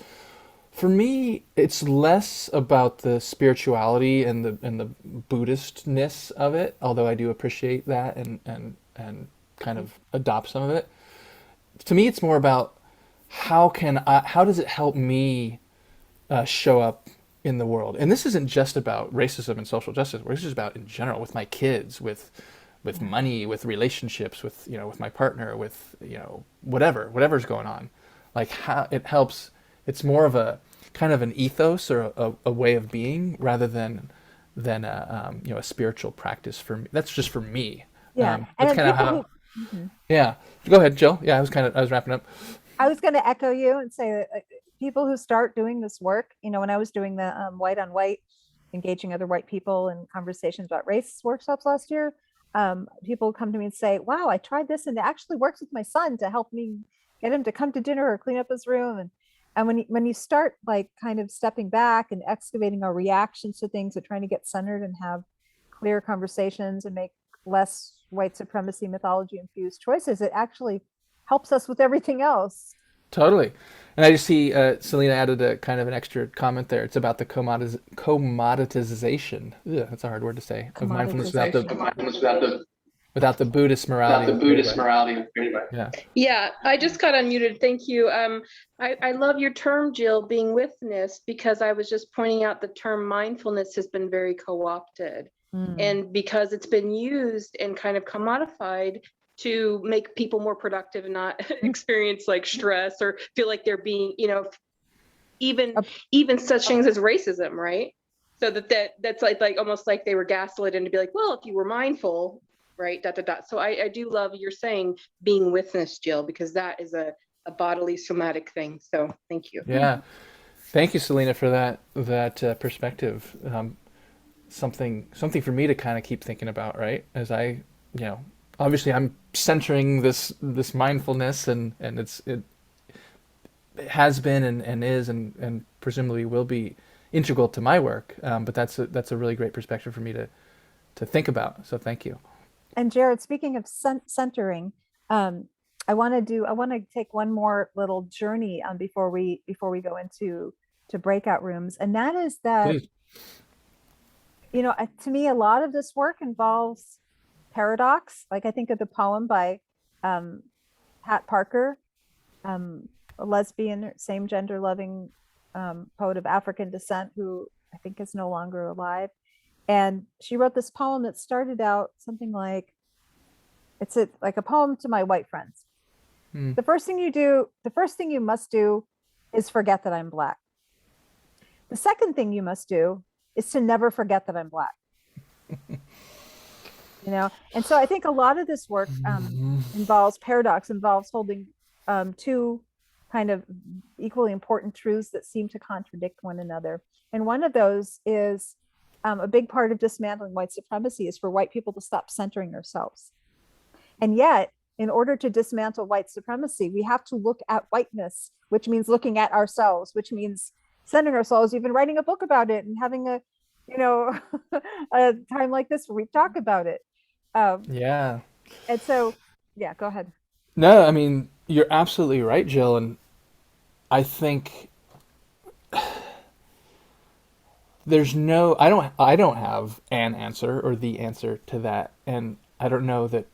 For me, it's less about the spirituality and the Buddhistness of it, although I do appreciate that and kind of adopt some of it. To me, it's more about how does it help me show up in the world? And this isn't just about racism and social justice. This is about in general, with my kids, with money, with relationships, with my partner, with whatever's going on. Like how it helps. It's more of a kind of an ethos or a way of being rather than a spiritual practice for me. That's just for me. Yeah, that's kind of how. Yeah, go ahead, Jill. Yeah, I was wrapping up. I was going to echo you and say that people who start doing this work, when I was doing the white on white, engaging other white people in conversations about race workshops last year, people come to me and say, wow, I tried this and it actually works with my son to help me get him to come to dinner or clean up his room. And when you start like kind of stepping back and excavating our reactions to things and trying to get centered and have clear conversations and make less white supremacy mythology infused choices, it actually helps us with everything else. Totally. And I just see Selena added a kind of an extra comment there. It's about the commoditization. Ugh, that's a hard word to say. Of mindfulness without the Buddhist morality. Yeah. Yeah, I just got unmuted. Thank you. I love your term, Jill, being witness, because I was just pointing out the term mindfulness has been very co-opted. And because it's been used and kind of commodified to make people more productive and not experience like stress or feel like they're being, even such things as racism, right? So that's like almost like they were gaslit into be like, well, if you were mindful, right, ... So I do love you're saying being witness, Jill, because that is a bodily somatic thing. So thank you. Yeah, thank you, Selena, for that perspective. Something for me to kind of keep thinking about, right? As I, obviously I'm centering this mindfulness and it has been and is and presumably will be integral to my work. But that's a really great perspective for me to think about. So thank you. And Jared, speaking of centering, I want to take one more little journey before we go into breakout rooms, and that is that. Please. To me, a lot of this work involves paradox. Like I think of the poem by Pat Parker, a lesbian, same gender loving poet of African descent who I think is no longer alive. And she wrote this poem that started out something like, like a poem to my white friends. The first thing you must do is forget that I'm Black. The second thing you must do is to never forget that I'm Black. And so I think a lot of this work involves paradox, involves holding two kind of equally important truths that seem to contradict one another. And one of those is a big part of dismantling white supremacy is for white people to stop centering ourselves. And yet, in order to dismantle white supremacy, we have to look at whiteness, which means looking at ourselves, which means centering ourselves, even writing a book about it and having a, a time like this where we talk about it. Yeah. And so, yeah, go ahead. No, I mean, you're absolutely right, Jill. And I think I don't have an answer or the answer to that. And I don't know that,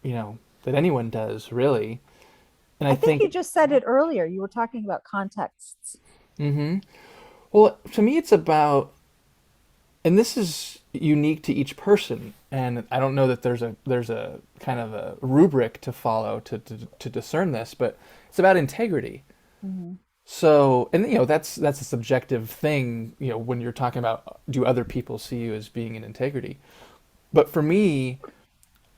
that anyone does really. And I think you just said it earlier. You were talking about contexts. Mm-hmm. Well, to me, it's about, and this is unique to each person, and I don't know that there's a kind of a rubric to follow to discern this, but it's about integrity. Mm-hmm. So, and that's a subjective thing, when you're talking about, do other people see you as being in integrity? But for me,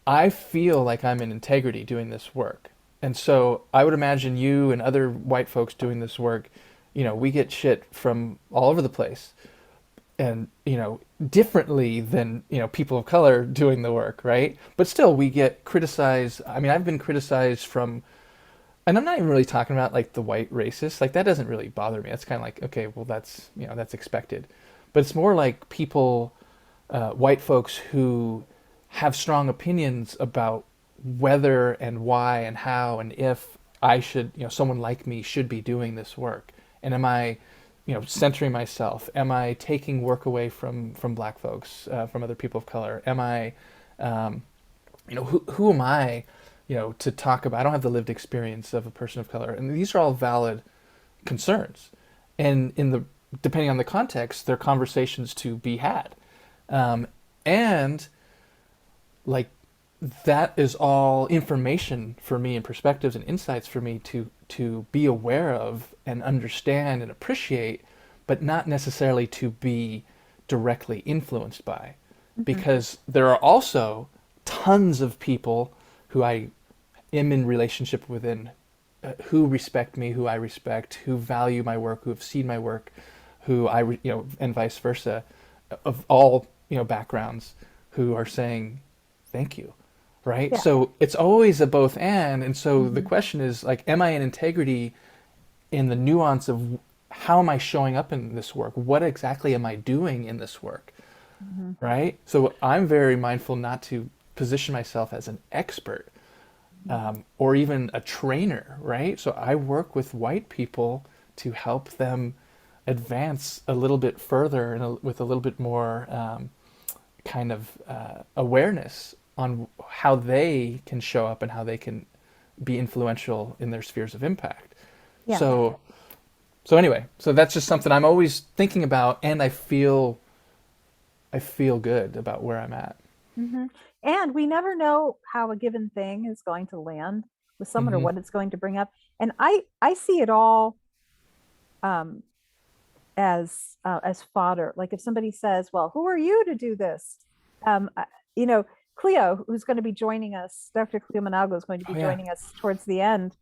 I feel like I'm in integrity doing this work. And so I would imagine you and other white folks doing this work, we get shit from all over the place. And, differently than, people of color doing the work, right? But still, we get criticized. I mean, I've been criticized from, and I'm not even really talking about like the white racist. Like that doesn't really bother me. It's kind of like, okay, well, that's, that's expected. But it's more like people, white folks who have strong opinions about whether and why and how and if I should, someone like me should be doing this work. And am I, centering myself? Am I taking work away from Black folks, from other people of color? Am I, who am I, to talk about? I don't have the lived experience of a person of color, and these are all valid concerns. And depending on the context, they're conversations to be had, and like that is all information for me and perspectives and insights for me to be aware of and understand and appreciate, but not necessarily to be directly influenced by. Mm-hmm. Because there are also tons of people who I am in relationship within, who respect me, who I respect, who value my work, who have seen my work, who and vice versa, of all, backgrounds, who are saying, thank you. Right. Yeah. So it's always a both and so mm-hmm. the question is like, am I in integrity in the nuance of how am I showing up in this work? What exactly am I doing in this work? Mm-hmm. Right. So I'm very mindful not to position myself as an expert, or even a trainer. Right. So I work with white people to help them advance a little bit further and with a little bit more kind of awareness on how they can show up and how they can be influential in their spheres of impact. Yeah. So anyway, so that's just something I'm always thinking about, and I feel good about where I'm at. Mm-hmm. And we never know how a given thing is going to land with someone mm-hmm. or what it's going to bring up. And I see it all as fodder. Like if somebody says, well, who are you to do this? Cleo, who's going to be joining us, Dr. Cleo Nagle is going to be joining us towards the end.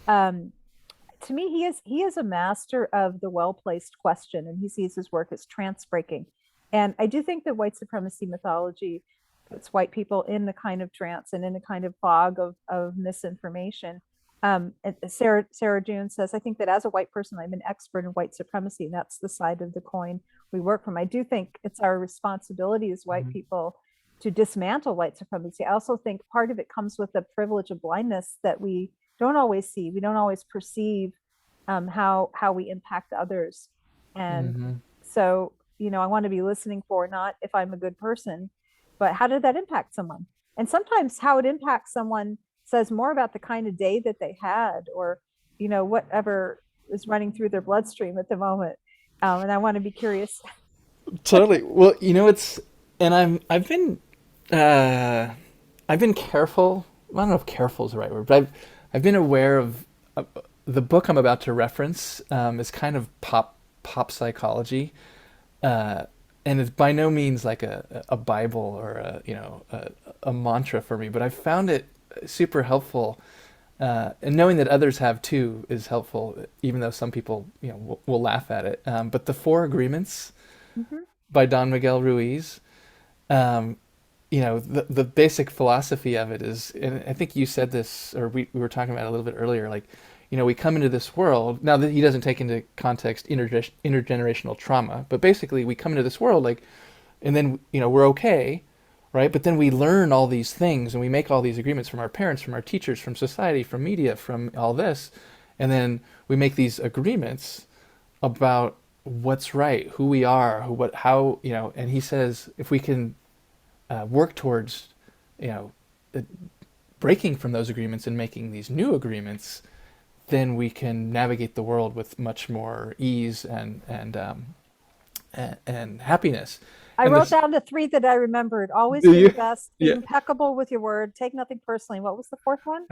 To me, he is a master of the well-placed question, and he sees his work as trance-breaking. And I do think that white supremacy mythology puts white people in the kind of trance and in a kind of fog of misinformation. Sarah June says, I think that as a white person, I'm an expert in white supremacy, and that's the side of the coin we work from. I do think it's our responsibility as white mm-hmm. people to dismantle white supremacy. I also think part of it comes with the privilege of blindness that we don't always see. We don't always perceive how we impact others. And mm-hmm. so, I want to be listening for not if I'm a good person, but how did that impact someone? And sometimes how it impacts someone says more about the kind of day that they had or, whatever is running through their bloodstream at the moment. And I want to be curious. Totally. Well, and I've been careful. I don't know if careful is the right word, but I've been aware of the book I'm about to reference is kind of pop psychology, and it's by no means like a Bible or a mantra for me. But I found it super helpful And knowing that others have too is helpful, even though some people, will laugh at it. But the Four Agreements Mhm. by Don Miguel Ruiz, um, the basic philosophy of it is, and I think you said this, or we were talking about it a little bit earlier, like, we come into this world, now that he doesn't take into context intergenerational trauma, but basically we come into this world, like, and then, we're okay, right? But then we learn all these things and we make all these agreements from our parents, from our teachers, from society, from media, from all this. And then we make these agreements about what's right, who we are, how, and he says, if we can work towards, breaking from those agreements and making these new agreements, then we can navigate the world with much more ease and happiness. I And wrote down the 3 that I remembered. Always Do be you? best, be Yeah. impeccable with your word, take nothing personally. What was the 4th one?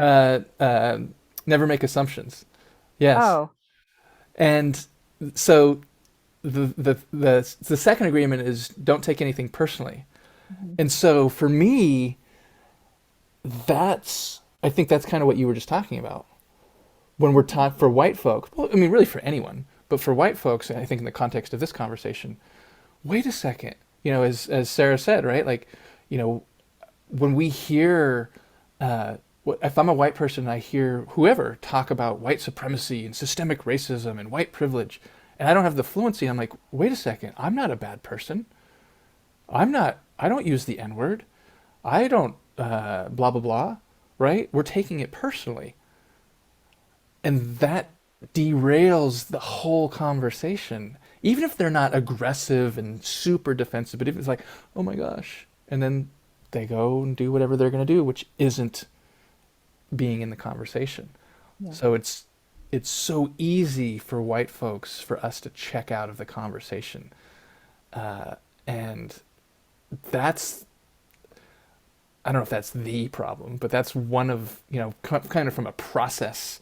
Never make assumptions. Yes. Oh, And so the second agreement is don't take anything personally. Mhm. And so for me, I think that's kind of what you were just talking about. When we're taught for white folk, well, I mean, really for anyone, but for white folks, I think in the context of this conversation, wait a second, as Sarah said, right? Like, when we hear, if I'm a white person and I hear whoever talk about white supremacy and systemic racism and white privilege, and I don't have the fluency, I'm like, wait a second, I'm not a bad person. I don't use the N-word. I don't, blah, blah, blah, right? We're taking it personally. And that derails the whole conversation. Even if they're not aggressive and super defensive, but if it's like, oh my gosh, and then they go and do whatever they're going to do, which isn't being in the conversation. Yeah. So it's so easy for white folks, for us to check out of the conversation. And that's, I don't know if that's the problem, but that's one of, kind of from a process,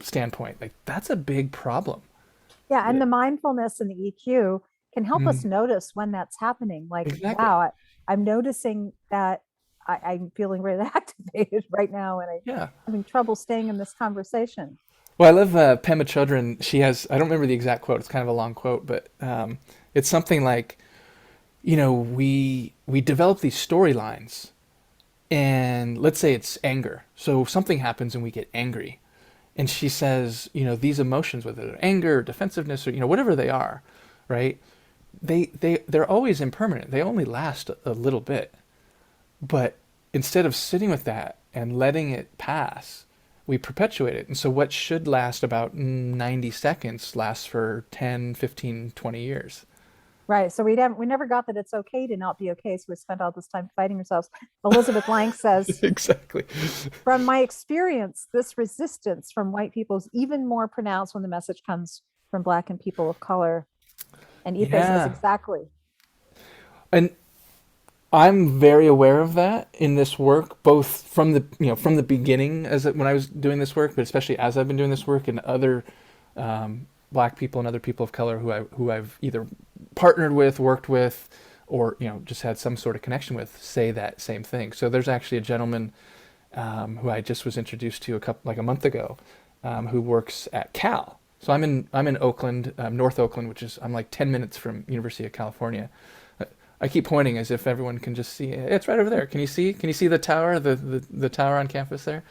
standpoint, like that's a big problem. yeah. And the mindfulness and the EQ can help us notice when that's happening. Like, Exactly. wow, I'm noticing that I'm feeling really activated right now and I'm Yeah. having trouble staying in this conversation. Well, I love Pema Chodron. She has, I don't remember the exact quote. It's kind of a long quote, but it's something like, we develop these storylines, and let's say it's anger. So something happens and we get angry. And she says, these emotions, whether they're anger or defensiveness or, whatever they are, right? They're always impermanent. They only last a little bit. But instead of sitting with that and letting it pass, we perpetuate it. And so what should last about 90 seconds lasts for 10, 15, 20 years. Right. So we never got that it's okay to not be okay. So we spent all this time fighting ourselves. Elizabeth Lang says, Exactly. from my experience, this resistance from white people is even more pronounced when the message comes from Black and people of color. And Ethan says Yeah. exactly. And I'm very aware of that in this work, both from the beginning when I was doing this work, but especially as I've been doing this work, and other Black people and other people of color who I've either partnered with, worked with, or just had some sort of connection with, say that same thing. So there's actually a gentleman who I just was introduced to a month ago, who works at Cal. So I'm in Oakland, North Oakland, which is, I'm like 10 minutes from University of California. I keep pointing as if everyone can just see. It's right over there. Can you see the tower, the tower on campus there?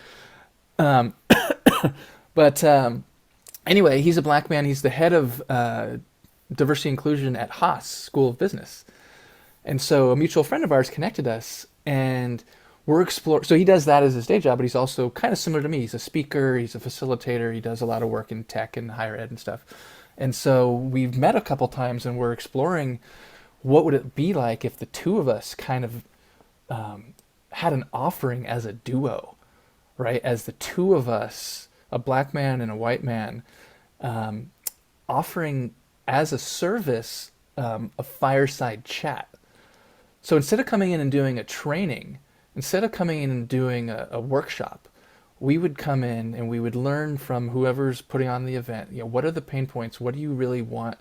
But anyway, he's a Black man. He's the head of diversity inclusion at Haas School of Business. And so a mutual friend of ours connected us, and we're exploring. So he does that as his day job, but he's also kind of similar to me. He's a speaker, he's a facilitator, he does a lot of work in tech and higher ed and stuff. And so we've met a couple times, and we're exploring what would it be like if the two of us kind of had an offering as a duo, right? As the two of us, a Black man and a white man, offering as a service a fireside chat. So instead of coming in and doing a training, instead of coming in and doing a workshop, we would come in and we would learn from whoever's putting on the event, what are the pain points? What do you really want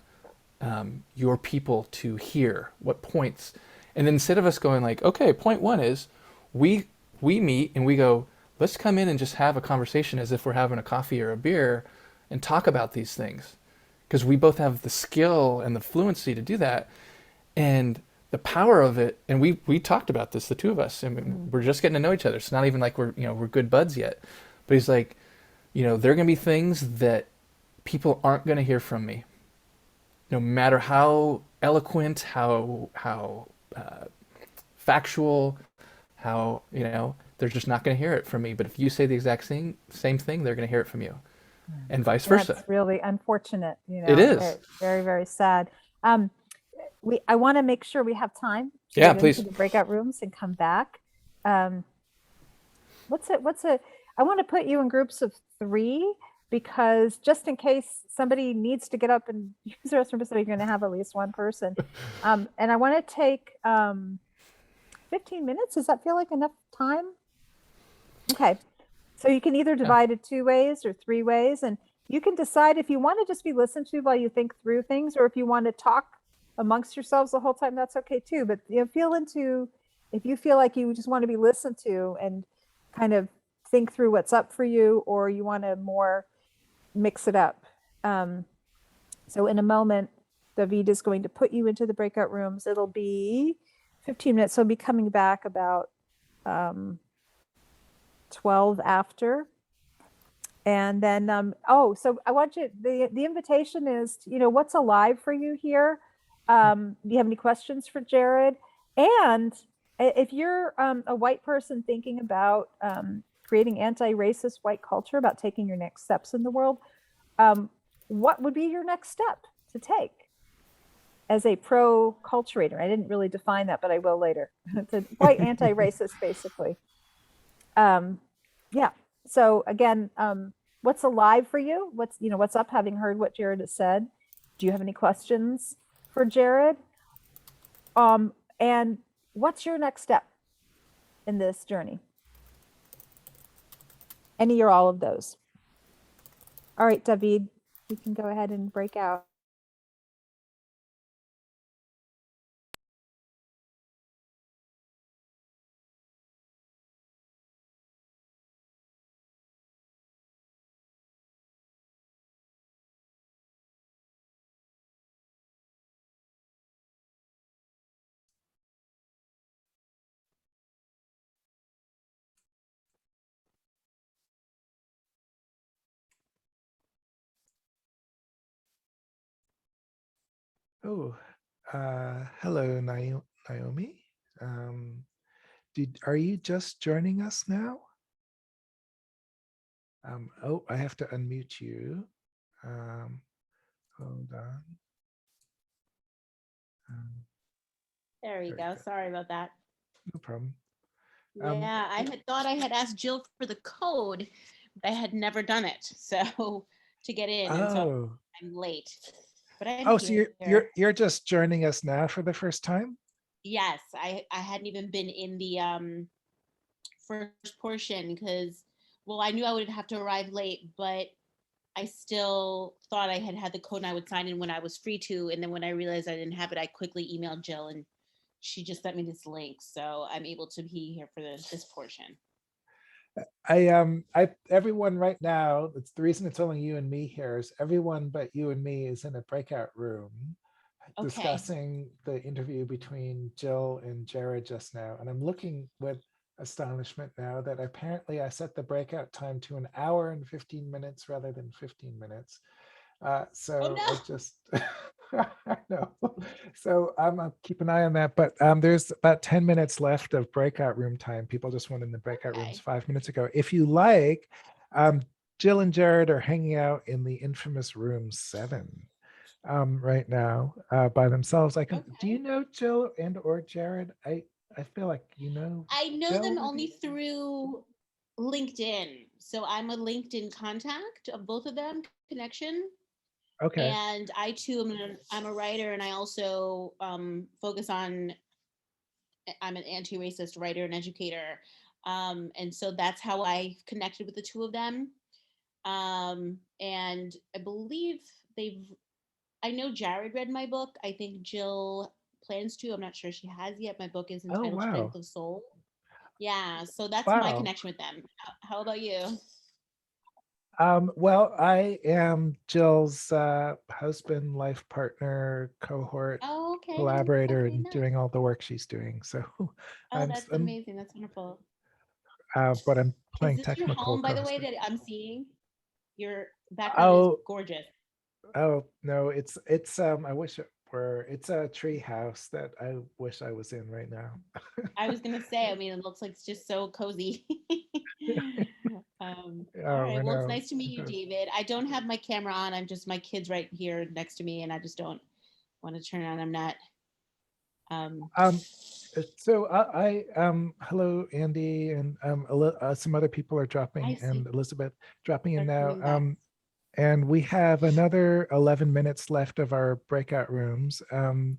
your people to hear? What points? And then instead of us going like, okay, point one is we meet and we go, let's come in and just have a conversation as if we're having a coffee or a beer and talk about these things. Because we both have the skill and the fluency to do that. And the power of it, and we talked about this, the two of us, and we're just getting to know each other. It's not even like we're good buds yet. But he's like, there are going to be things that people aren't going to hear from me. No matter how eloquent, how factual, how, they're just not going to hear it from me. But if you say the exact same thing, they're going to hear it from you, and vice versa. That's really unfortunate. It is. Very, very sad. I want to make sure we have time to Yeah, get please. into the breakout rooms and come back. I want to put you in groups of 3, because just in case somebody needs to get up and use the restroom, so you're going to have at least one person. And I want to take 15 minutes. Does that feel like enough time? Okay. So you can either divide it 2 ways or 3 ways, and you can decide if you want to just be listened to while you think through things, or if you want to talk amongst yourselves the whole time, that's okay too. But if you feel like you just want to be listened to and kind of think through what's up for you, or you want to more mix it up. So in a moment, David is going to put you into the breakout rooms. It'll be 15 minutes. So I'll be coming back about 12 after. And then, so I want you, the invitation is, what's alive for you here? Do you have any questions for Jared? And if you're a white person thinking about creating anti-racist white culture, about taking your next steps in the world, what would be your next step to take as a pro-culturator? I didn't really define that, but I will later. It's a white anti-racist, basically. Yeah. So again, what's alive for you? What's up, having heard what Jared has said? Do you have any questions for Jared? And what's your next step in this journey? Any or all of those? All right, David, you can go ahead and break out. Oh, hello, Naomi. Are you just joining us now? I have to unmute you. Hold on. There we go. Good. Sorry about that. No problem. Yeah, I had thought I had asked Jill for the code, but I had never done it. So to get in, and so I'm late. But I'm so here. you're just joining us now for the first time? Yes, I hadn't even been in the first portion because, well, I knew I would have to arrive late, but I still thought I had the code and I would sign in when I was free to. And then when I realized I didn't have it, I quickly emailed Jill and she just sent me this link. So I'm able to be here for this portion. Everyone right now, it's the reason it's only you and me here is everyone but you and me is in a breakout room discussing the interview between Jill and Jared just now. And I'm looking with astonishment now that apparently I set the breakout time to 1 hour and 15 minutes rather than 15 minutes. So I just, I know. So I'll keep an eye on that. But there's about 10 minutes left of breakout room time. People just went in the breakout rooms 5 minutes ago. If you like, Jill and Jared are hanging out in the infamous room 7 right now by themselves. Do you know Jill and or Jared? I feel like I know Jill, them maybe? only through LinkedIn. So I'm a LinkedIn contact of both of them, connection. Okay. And I too I'm a writer, and I also focus on, I'm an anti-racist writer and educator. And so that's how I connected with the two of them. And I believe I know Jared read my book. I think Jill plans to. I'm not sure she has yet. My book is entitled wow. Strength of Soul. Yeah, so that's my Wow. connection with them. How about you? Well, I am Jill's husband, life partner, cohort, Oh, okay. collaborator, Okay, and nice. doing all the work she's doing. So Oh, I'm, that's amazing. That's wonderful. but I'm Is playing this your technical home, by the way, co-host. that I'm seeing? Your background is gorgeous. Oh no, it's I wish it were. It's a tree house that I wish I was in right now. I was gonna say, I mean, it looks like it's just so cozy. All right. Well, it's nice to meet you, David. I don't have my camera on. I'm just my kid's right here next to me, and I just don't want to turn on. I'm not. So hello Andy, and some other people are dropping, and Elizabeth dropping in now. And we have another 11 minutes left of our breakout rooms. And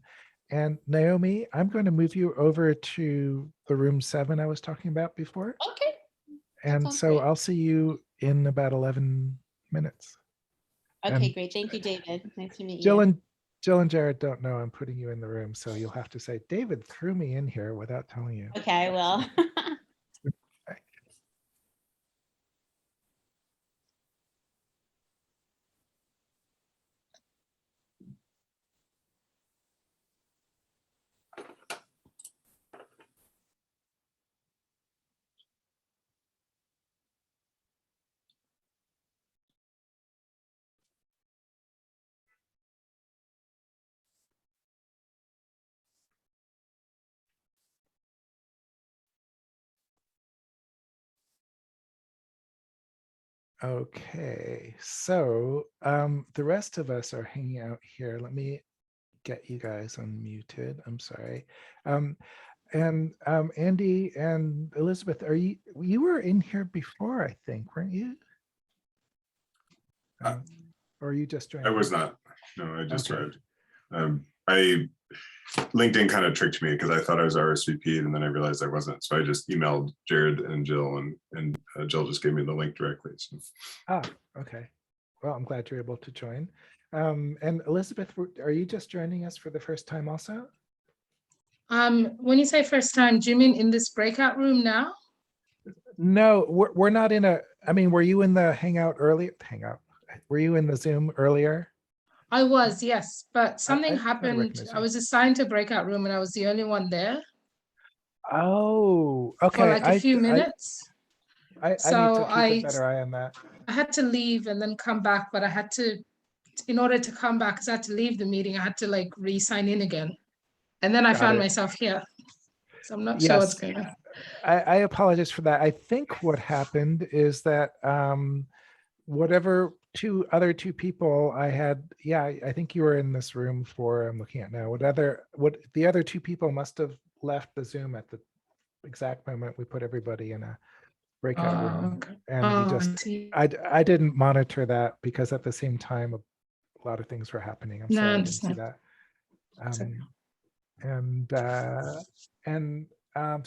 Naomi, I'm going to move you over to the room 7 I was talking about before. Okay. And so great. I'll see you in about 11 minutes. Okay, great. Thank you, David. Nice to meet you. Jill and Jared don't know I'm putting you in the room, so you'll have to say, David threw me in here without telling you. Okay, I will. Okay, so the rest of us are hanging out here. Let me get you guys unmuted. I'm sorry. And Andy and Elizabeth, you were in here before, I think, weren't you? Or are you just joining? I was not. No, I just arrived. LinkedIn kind of tricked me because I thought I was RSVP'd and then I realized I wasn't. So I just emailed Jared and Jill, and Jill just gave me the link directly. So. Okay. Well, I'm glad you're able to join. And Elizabeth, are you just joining us for the first time also? When you say first time, do you mean in this breakout room now? No, we're not in a, I mean, were you in the Hangout earlier? Were you in the Zoom earlier? I was, yes, but something happened. I was assigned to breakout room and I was the only one there. Oh, okay. For like a few minutes. I need to keep a better eye on that. I had to leave and then come back, but I had to, in order to come back, because I had to leave the meeting, I had to like re-sign in again. And then I found myself here. So I'm not sure what's going on. I apologize for that. I think what happened is that whatever other two people I had, I think you were in this room for, I'm looking at now, what the other two people must have left the Zoom at the exact moment we put everybody in a breakout room. Okay. And I didn't monitor that because at the same time a lot of things were happening. I'm sorry I didn't see that.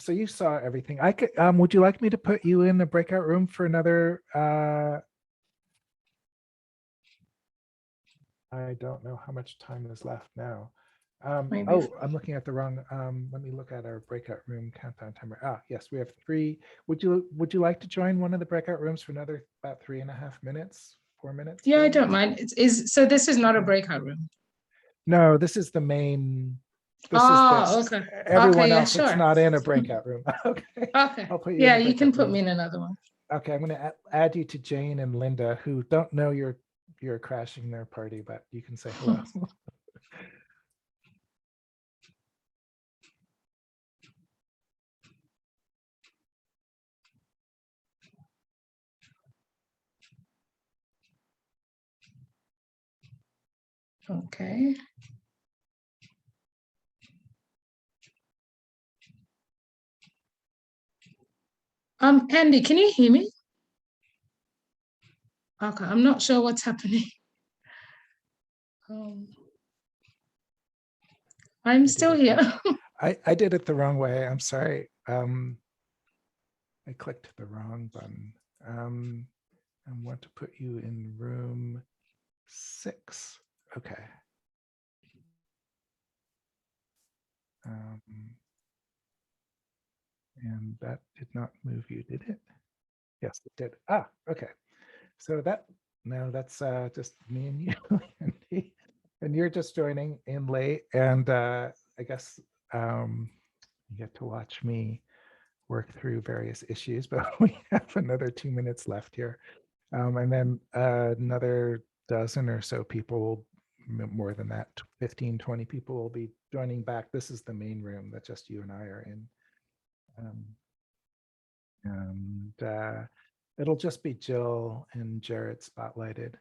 So you saw everything. I could would you like me to put you in a breakout room for another I don't know how much time is left now. Oh, I'm looking at the wrong. Let me look at our breakout room countdown timer. Yes, we have 3. Would you like to join one of the breakout rooms for another about 3.5 minutes, 4 minutes? Yeah, I don't mind. So this is not a breakout room. No, this is the main. Okay. Everyone else, it's not in a breakout room. Okay. Okay. I'll put you yeah, you can put me in another one. Okay, I'm going to add you to Jane and Linda, who don't know you're crashing their party, but you can say hello. Okay. Andy, can you hear me? Okay, I'm not sure what's happening. I'm still here. I did it the wrong way. I'm sorry. I clicked the wrong button. I want to put you in room 6. Okay. And that did not move you, did it? Yes, it did. Ah, okay. So that's just me and you, Andy. And you're just joining in late. And I guess you get to watch me work through various issues, but we have another 2 minutes left here. And then another dozen or so people, more than that, 15, 20 people will be joining back. This is the main room that just you and I are in. And it'll just be Jill and Jared spotlighted.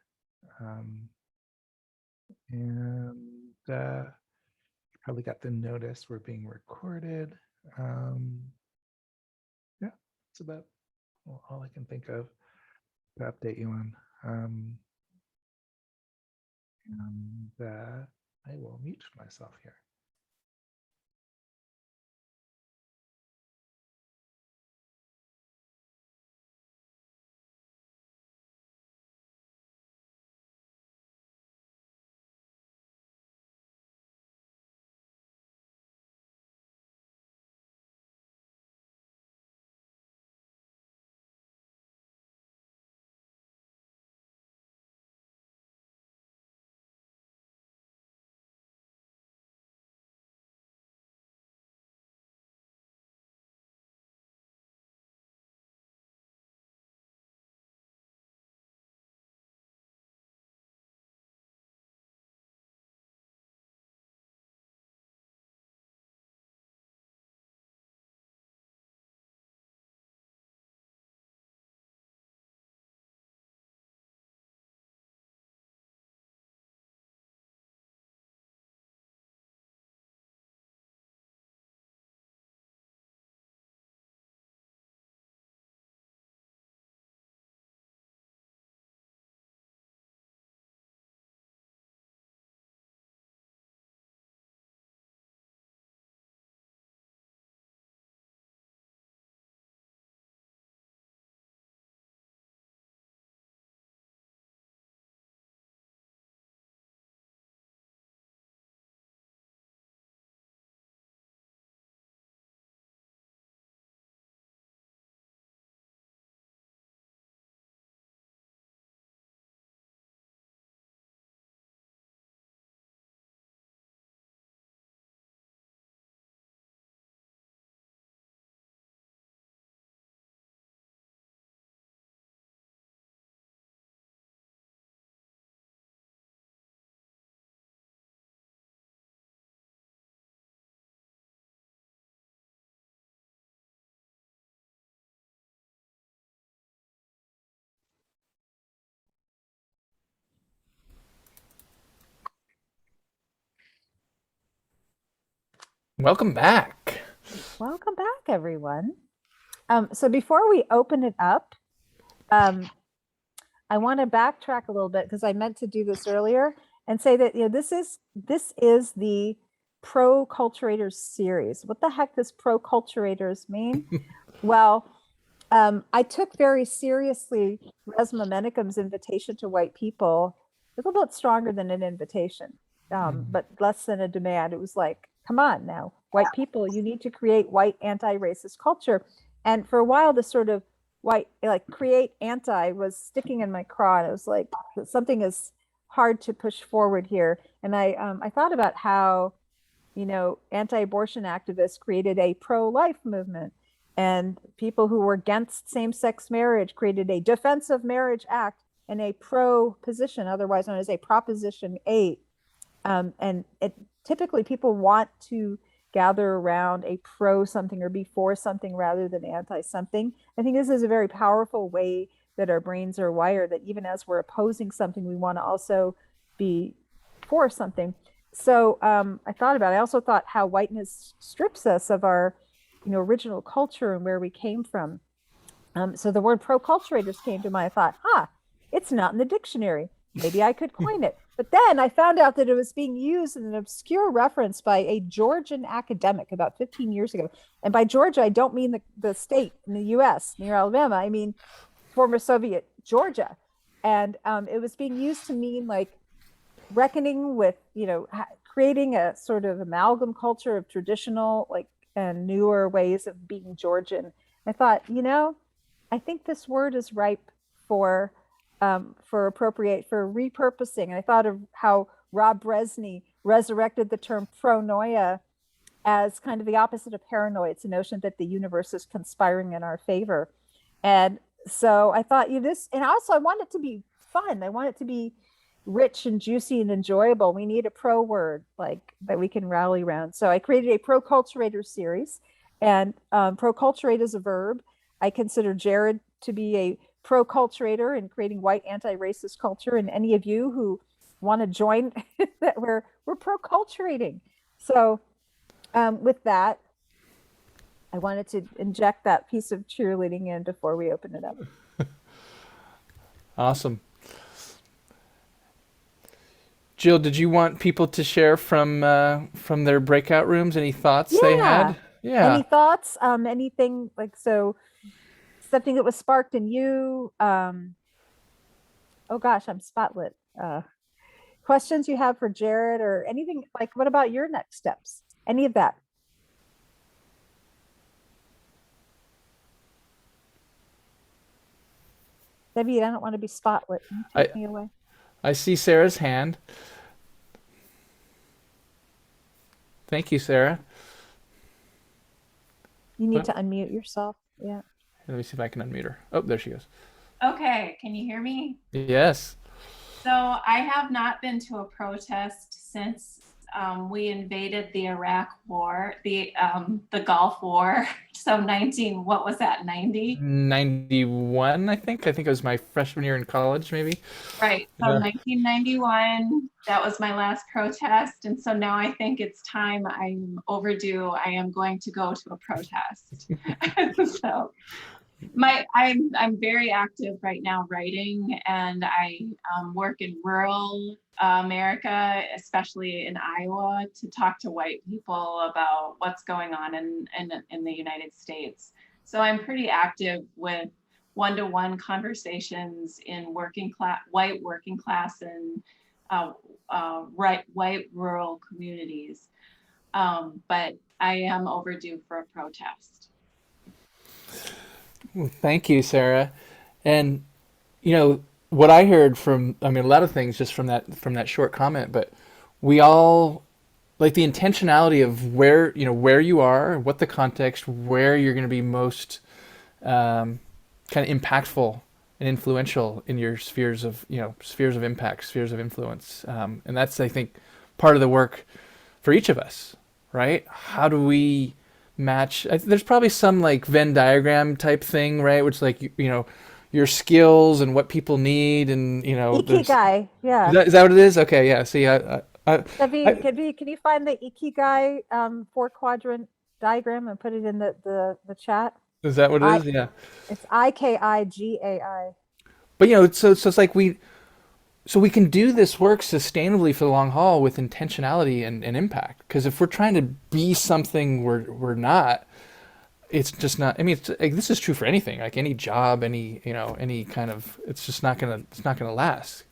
And probably got the notice we're being recorded. Yeah, it's about all I can think of to update you on. And I will mute myself here. Welcome back. Welcome back, everyone. So before we open it up, I want to backtrack a little bit because I meant to do this earlier and say that this is the Proculturators series. What the heck does Proculturators mean? Well, I took very seriously Resma Menachem invitation to white people. It's a little bit stronger than an invitation, but less than a demand. It was like, come on now, white people, you need to create white anti-racist culture. And for a while, this sort of white, like create anti was sticking in my craw. And it was like, something is hard to push forward here. And I thought about how, anti-abortion activists created a pro-life movement, and people who were against same-sex marriage created a defensive marriage act and a pro position, otherwise known as a Proposition 8. And typically people want to gather around a pro something or be for something rather than anti something. I think this is a very powerful way that our brains are wired, that even as we're opposing something, we want to also be for something. So I thought about it. I also thought how whiteness strips us of our original culture and where we came from. So the word proculturators came to mind. I thought, it's not in the dictionary. Maybe I could coin it. But then I found out that it was being used in an obscure reference by a Georgian academic about 15 years ago. And by Georgia, I don't mean the state in the US near Alabama. I mean former Soviet Georgia. And it was being used to mean like reckoning with, creating a sort of amalgam culture of traditional, like and newer ways of being Georgian. I thought, I think this word is ripe for repurposing. And I thought of how Rob Bresney resurrected the term pronoia as kind of the opposite of paranoia. It's a notion that the universe is conspiring in our favor. And so I thought, and also I want it to be fun. I want it to be rich and juicy and enjoyable. We need a pro word like that we can rally around. So I created a Proculturators series, and proculturate is a verb. I consider Jared to be a proculturator in creating white anti-racist culture, and any of you who want to join that we're proculturating. So with that, I wanted to inject that piece of cheerleading in before we open it up. Awesome. Jill, did you want people to share from their breakout rooms? Any thoughts they had? Yeah. Any thoughts? Anything like, so something that was sparked in you? Oh gosh, I'm spotlit. Questions you have for Jared or anything like, what about your next steps? Any of that? Debbie, I don't want to be spotlit. Take me away. I see Sarah's hand. Thank you, Sarah. You need to unmute yourself. Yeah. Let me see if I can unmute her. Oh, there she goes. Okay, can you hear me? Yes. So I have not been to a protest since we invaded the Iraq War, the Gulf War. So what was that, 90? 91, I think. I think it was my freshman year in college, maybe. Right. So 1991, that was my last protest. And so now I think it's time. I'm overdue. I am going to go to a protest. So I'm very active right now writing, and I work in rural America, especially in Iowa, to talk to white people about what's going on in the United States. So I'm pretty active with one-to-one conversations in white working class and white rural communities. But I am overdue for a protest. Well, thank you, Sarah. And what I heard from, a lot of things just from that short comment, but we all like the intentionality of where you are, what the context, where you're going to be most kind of impactful and influential in your spheres of impact, spheres of influence. And that's, I think, part of the work for each of us, right? How do we match? There's probably some like Venn diagram type thing, right? Which like, your skills and what people need, and Ikigai, yeah. Is that what it is? Okay, yeah. See, Debbie, can you find the Ikigai 4-quadrant diagram and put it in the chat? Is that what it is? Yeah. It's IKIGAI. But so it's like we can do this work sustainably for the long haul with intentionality and impact. Because if we're trying to be something we're not, it's just not. This is true for anything, like any job, any kind of. It's just not gonna last.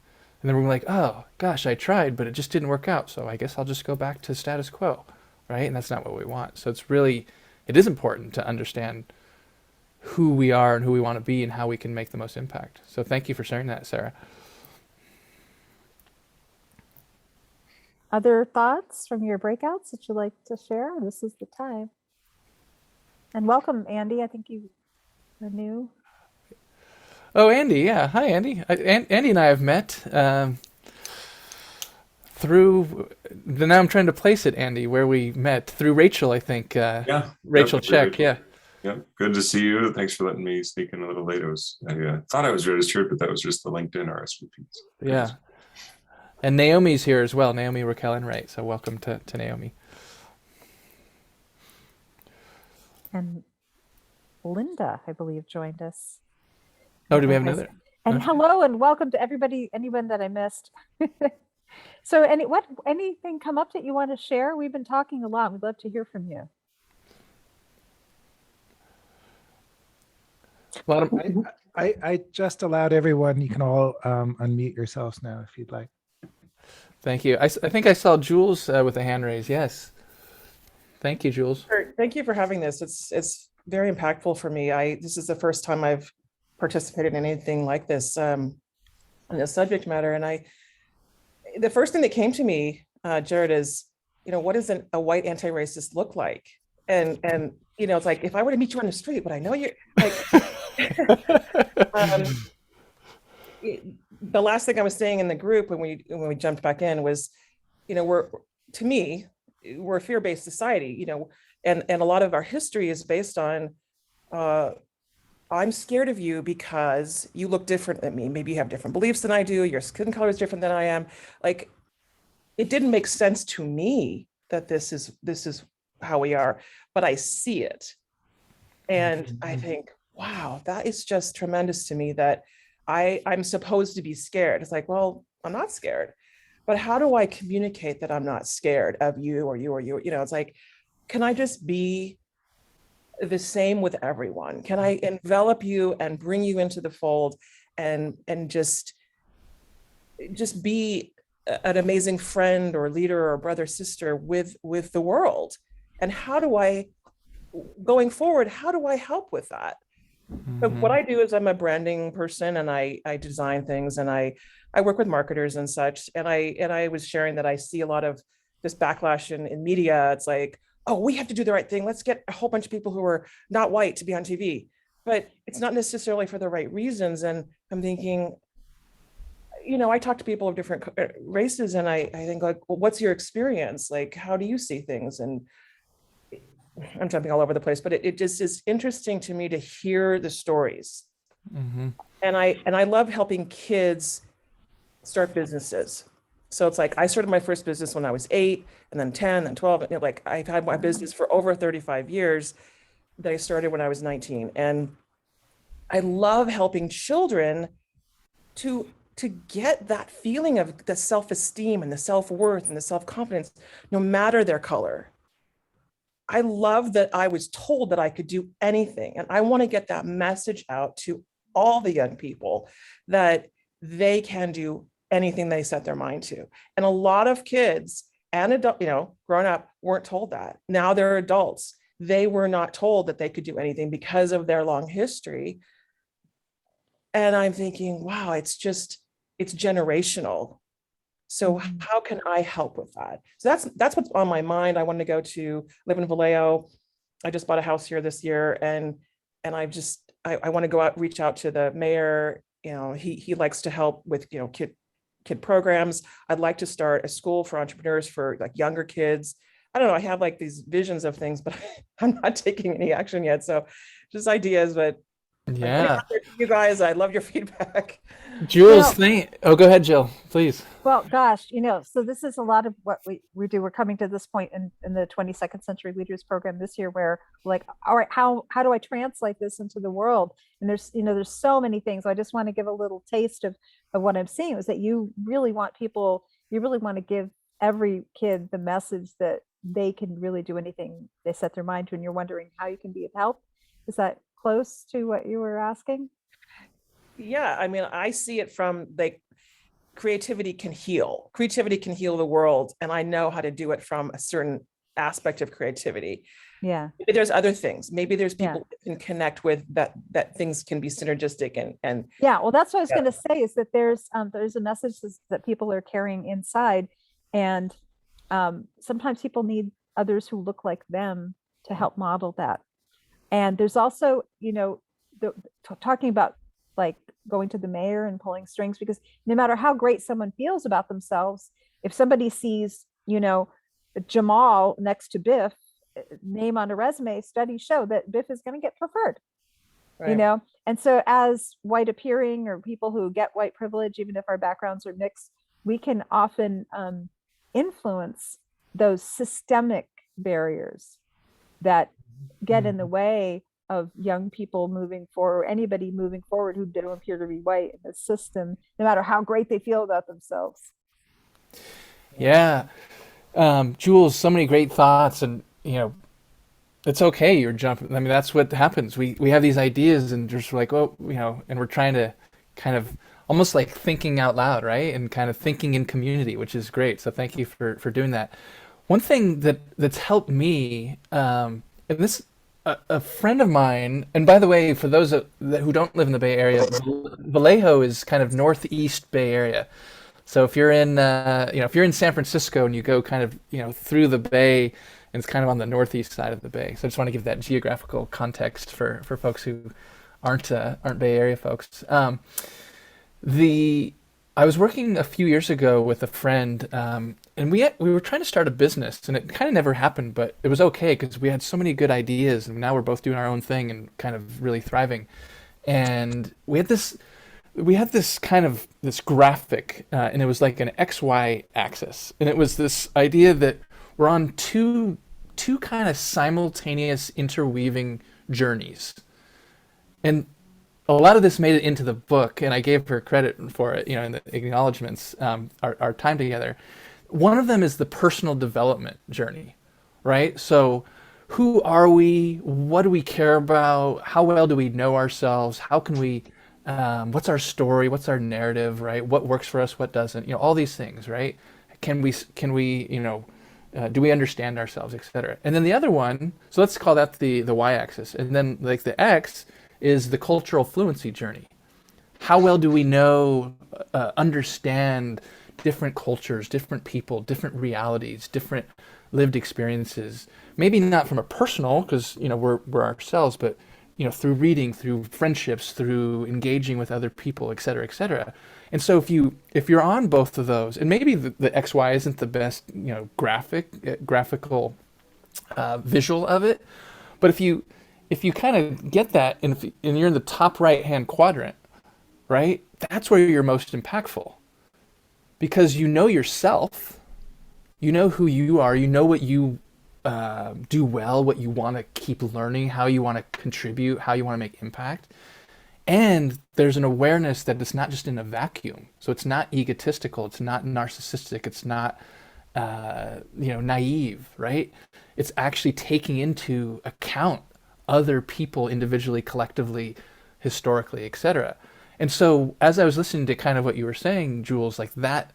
And then we're like, oh gosh, I tried, but it just didn't work out. So I guess I'll just go back to status quo, right? And that's not what we want. So it is important to understand who we are and who we want to be and how we can make the most impact. So thank you for sharing that, Sarah. Other thoughts from your breakouts that you'd like to share? This is the time. And welcome, Andy. I think you are new. Oh, Andy. Yeah. Hi, Andy. Andy and I have met through now I'm trying to place it, Andy, where we met through Rachel, I think. Rachel Check. Yeah. Yeah. Good to see you. Thanks for letting me sneak in a little late. I thought I was registered, but that was just the LinkedIn RSVPs. Yeah. And Naomi's here as well. Naomi Raquel and Wright. So welcome to Naomi. And Linda, I believe, joined us. Oh, do we have another? And hello and welcome to everybody, anyone that I missed. So anything come up that you want to share? We've been talking a lot. We'd love to hear from you. Well, I just allowed everyone. You can all unmute yourselves now if you'd like. Thank you. I think I saw Jules with a hand raised. Yes. Thank you, Jules. Thank you for having this. It's very impactful for me. This is the first time I've participated in anything like this in this subject matter. And the first thing that came to me, Jared, is, what does a white anti-racist look like? And it's like, if I were to meet you on the street, would I know you? Like, the last thing I was saying in the group when we jumped back in was, we're a fear-based society, and a lot of our history is based on, I'm scared of you because you look different than me. Maybe you have different beliefs than I do. Your skin color is different than I am. Like, it didn't make sense to me that this is how we are, but I see it. And I think, wow, that is just tremendous to me that I'm supposed to be scared. It's like, well, I'm not scared, but how do I communicate that I'm not scared of you or you or you? It's like, can I just be the same with everyone? Can I envelop you and bring you into the fold and just be an amazing friend or leader or brother, sister with the world? And going forward, how do I help with that? But what I do is I'm a branding person, and I design things, and I work with marketers and such. And I was sharing that I see a lot of this backlash in media. It's like, oh, we have to do the right thing. Let's get a whole bunch of people who are not white to be on TV. But it's not necessarily for the right reasons. And I'm thinking, I talk to people of different races, and I think, like, well, what's your experience? Like, how do you see things? And I'm jumping all over the place, but it just is interesting to me to hear the stories. Mm-hmm. And I love helping kids start businesses. So it's like, I started my first business when I was 8, and then 10, and 12. And like, I've had my business for over 35 years that I started when I was 19. And I love helping children to get that feeling of the self-esteem and the self-worth and the self-confidence, no matter their color. I love that I was told that I could do anything. And I want to get that message out to all the young people that they can do anything they set their mind to. And a lot of kids and adult, growing up, weren't told that. Now they're adults. They were not told that they could do anything because of their long history. And I'm thinking, wow, it's generational. So how can I help with that? So that's what's on my mind. I want to live in Vallejo. I just bought a house here this year, and I want to go out, reach out to the mayor. He likes to help with kid programs. I'd like to start a school for entrepreneurs for like younger kids. I don't know. I have like these visions of things, but I'm not taking any action yet. So just ideas, but yeah, you guys, I love your feedback. Jules, go ahead, Jill, please. Well, gosh, so this is a lot of what we do. We're coming to this point in the 22nd Century Leaders Program this year where we're like, all right, how do I translate this into the world? And there's so many things. I just want to give a little taste of what I'm seeing is that you really want to give every kid the message that they can really do anything they set their mind to. And you're wondering how you can be of help. Is that close to what you were asking? Yeah, I mean, I see it from like creativity can heal the world, and I know how to do it from a certain aspect of creativity. Yeah, maybe there's other things. Maybe there's people that can connect with that things can be synergistic and yeah. Well, that's what I was going to say is that there's a message that people are carrying inside, and sometimes people need others who look like them to help model that. And there's also, talking about like going to the mayor and pulling strings, because no matter how great someone feels about themselves, if somebody sees, Jamal next to Biff name on a resume, studies show that Biff is going to get preferred, right. And so as white appearing or people who get white privilege, even if our backgrounds are mixed, we can often influence those systemic barriers that get in the way of young people moving forward, anybody moving forward who don't appear to be white in the system, no matter how great they feel about themselves. Yeah. Jules, so many great thoughts, and it's okay, you're jumping. I mean, that's what happens. We have these ideas and just like, and we're trying to kind of almost like thinking out loud, right? And kind of thinking in community, which is great. So thank you for doing that. one thing that's helped me, and this a friend of mine, and by the way, for those who don't live in the Bay Area, Vallejo is kind of northeast Bay Area. So if you're in if you're in San Francisco and you go kind of through the Bay, and it's kind of on the northeast side of the Bay. So I just want to give that geographical context for folks who aren't Bay Area folks. I was working a few years ago with a friend, and we were trying to start a business, and it kind of never happened, but it was okay because we had so many good ideas, and now we're both doing our own thing and kind of really thriving. And we had this kind of this graphic, and it was like an XY axis, and it was this idea that we're on two kind of simultaneous interweaving journeys, and a lot of this made it into the book, and I gave her credit for it, in the acknowledgments, our time together. One of them is the personal development journey, right? So who are we? What do we care about? How well do we know ourselves? How can we, what's our story? What's our narrative, right? What works for us? What doesn't? All these things, right? Can we, do we understand ourselves, et cetera? And then the other one, so let's call that the y-axis. And then like the x is the cultural fluency journey. How well do we know, understand different cultures, different people, different realities, different lived experiences? Maybe not from a personal, because we're ourselves, but through reading, through friendships, through engaging with other people, et cetera, et cetera. And so if you're on both of those, and maybe the XY isn't the best graphical visual of it, but if you kind of get that, and you're in the top right-hand quadrant, right? That's where you're most impactful, because you know yourself, you know who you are, you know what you do well, what you want to keep learning, how you want to contribute, how you want to make impact. And there's an awareness that it's not just in a vacuum. So it's not egotistical, it's not narcissistic, it's not naive, right? It's actually taking into account other people individually, collectively, historically, etc. And so as I was listening to kind of what you were saying, Jules, like that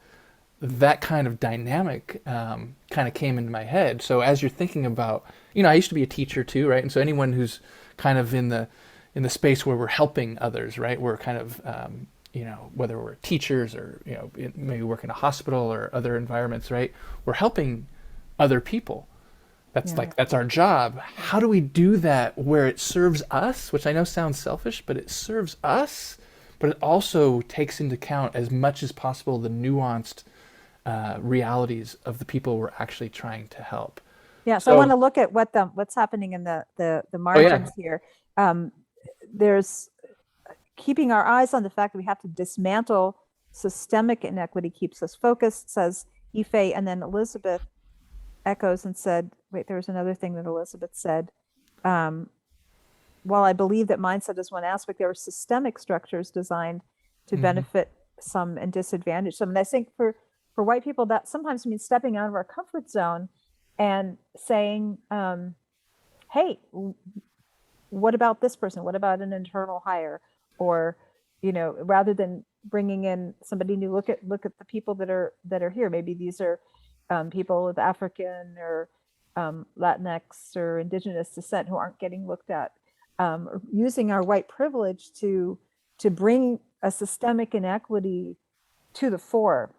kind of dynamic kind of came into my head. So as you're thinking about, I used to be a teacher too, right? And so anyone who's kind of in the space where we're helping others, right? We're kind of, whether we're teachers or, maybe work in a hospital or other environments, right? We're helping other people. That's our job. How do we do that where it serves us, which I know sounds selfish, but it serves us, but it also takes into account as much as possible the nuanced realities of the people we're actually trying to help. Yeah, so I want to look at what's happening in the margins here. There's keeping our eyes on the fact that we have to dismantle systemic inequity keeps us focused, says Ife, and then Elizabeth echoes and said, wait, there was another thing that Elizabeth said. While I believe that mindset is one aspect, there are systemic structures designed to benefit some and disadvantage some. And I think for white people, that sometimes means stepping out of our comfort zone and saying, hey, what about this person? What about an internal hire? Or, rather than bringing in somebody new, look at the people that are here. Maybe these are people of African or Latinx or indigenous descent who aren't getting looked at. Using our white privilege to bring a systemic inequity to the fore,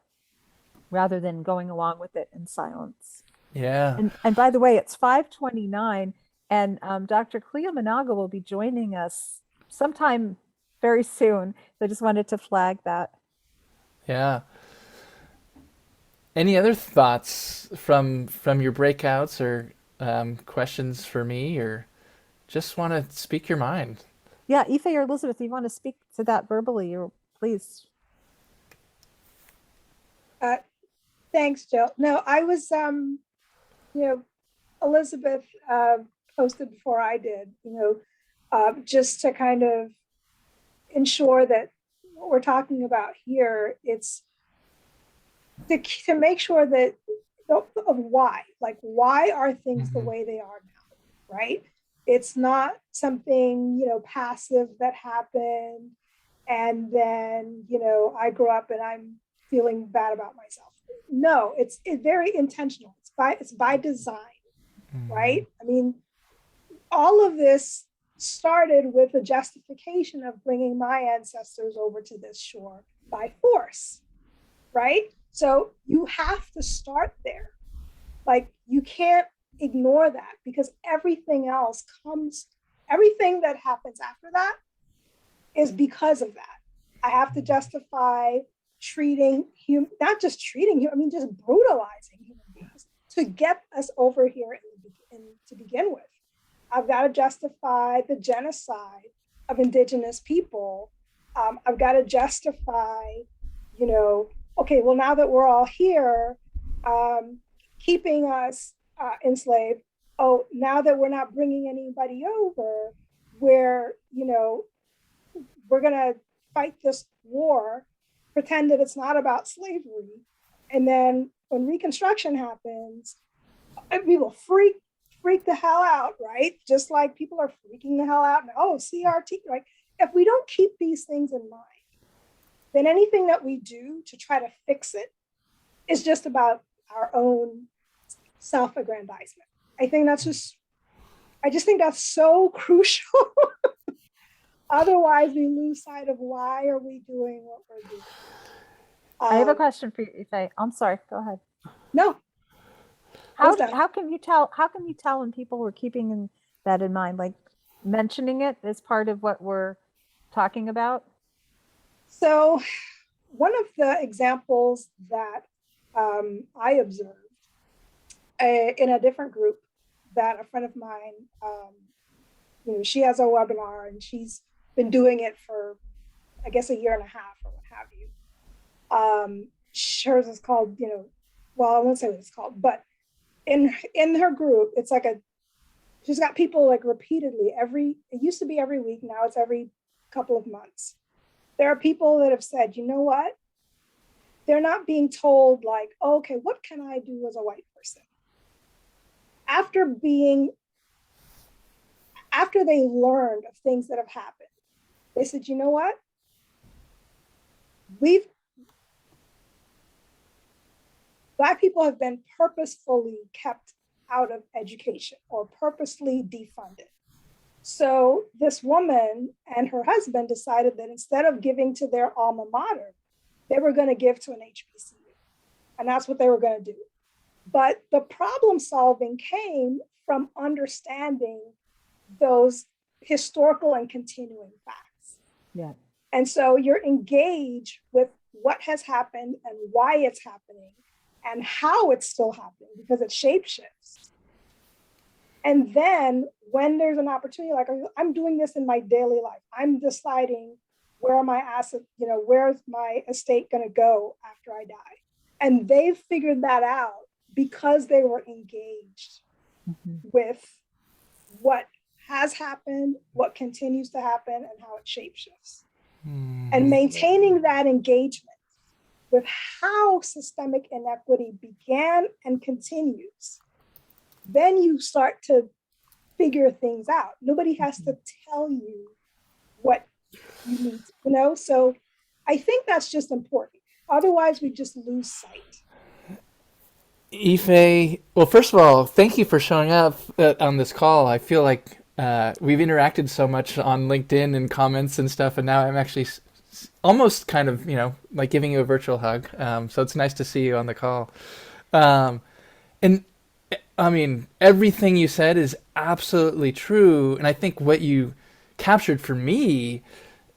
rather than going along with it in silence. Yeah. And by the way, it's 5:29, and Dr. Jill Nagle will be joining us sometime very soon. So I just wanted to flag that. Yeah. Any other thoughts from your breakouts or questions for me, or just want to speak your mind? Yeah, Ife or Elizabeth, if you want to speak to that verbally, or please. Thanks, Jill. No, I was, Elizabeth posted before I did, just to kind of ensure that what we're talking about here, it's to make sure that of why are things the way they are now, right? It's not something, passive that happened and then, I grew up and I'm feeling bad about myself. No, it's very intentional. It's by design, right? I mean, all of this started with the justification of bringing my ancestors over to this shore by force, right? So you have to start there. Like, you can't ignore that, because everything that happens after that is because of that. I have to justify not just treating I mean, just brutalizing human beings to get us over here to begin with. I've got to justify the genocide of indigenous people. I've got to justify, okay, well, now that we're all here, keeping us enslaved. Oh, now that we're not bringing anybody over, we're going to fight this war, pretend that it's not about slavery. And then when Reconstruction happens, we will freak the hell out, right? Just like people are freaking the hell out. And, oh, CRT, right? If we don't keep these things in mind, then anything that we do to try to fix it is just about our own self-aggrandizement. I just think that's so crucial. Otherwise, we lose sight of why are we doing what we're doing. I have a question for you, Ife. I'm sorry. Go ahead. No. How can you tell? How can you tell when people were keeping that in mind, like mentioning it as part of what we're talking about? So, one of the examples that I observed in a different group that a friend of mine, she has a webinar and she's been doing it for, I guess, a year and a half or what have you. Hers is called, well, I won't say what it's called, but in her group, it's like she's got people like repeatedly it used to be every week, now it's every couple of months. There are people that have said, you know what? They're not being told like, oh, okay, what can I do as a white person? After they learned of things that have happened, they said, you know what? Black people have been purposefully kept out of education or purposely defunded. So this woman and her husband decided that instead of giving to their alma mater, they were going to give to an HBCU. And that's what they were going to do. But the problem solving came from understanding those historical and continuing facts. Yeah. And so you're engaged with what has happened and why it's happening and how it's still happening, because it shapeshifts. And then when there's an opportunity, like I'm doing this in my daily life, I'm deciding where my assets, where's my estate going to go after I die? And they've figured that out because they were engaged with what has happened, what continues to happen, and how it shapeshifts. And maintaining that engagement with how systemic inequity began and continues, then you start to figure things out. Nobody has to tell you what you need to, So I think that's just important. Otherwise, we just lose sight. Ife, well, first of all, thank you for showing up on this call. I feel like we've interacted so much on LinkedIn and comments and stuff, and now I'm actually almost kind of, like giving you a virtual hug. So it's nice to see you on the call. And I mean, everything you said is absolutely true. And I think what you captured for me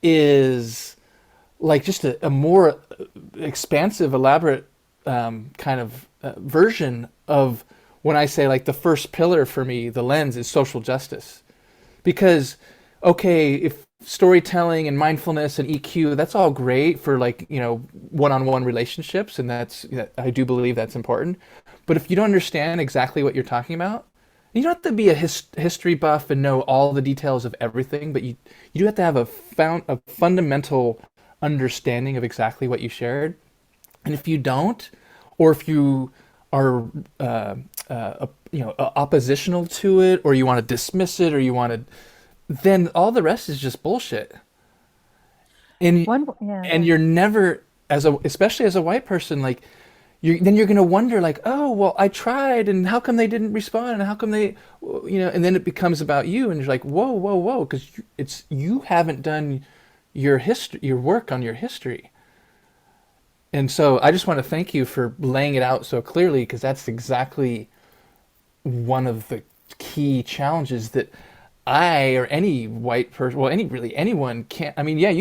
is like just a more expansive, elaborate kind of version of when I say like the first pillar for me, the lens is social justice. Because, okay, if storytelling and mindfulness and EQ, that's all great for like, one-on-one relationships. And I do believe that's important. But if you don't understand exactly what you're talking about, you don't have to be a history buff and know all the details of everything, but you do have to have a fundamental understanding of exactly what you shared. And if you don't, or if you are oppositional to it, or you want to dismiss it, or you want to, then all the rest is just bullshit. And you're never, especially as a white person, like then you're going to wonder like, oh, well, I tried, and how come they didn't respond, and how come they, and then it becomes about you, and you're like, whoa, whoa, whoa, because you haven't done your work on your history. And so I just want to thank you for laying it out so clearly, because that's exactly one of the key challenges that I or any white person, well, anyone can't. I mean, yeah,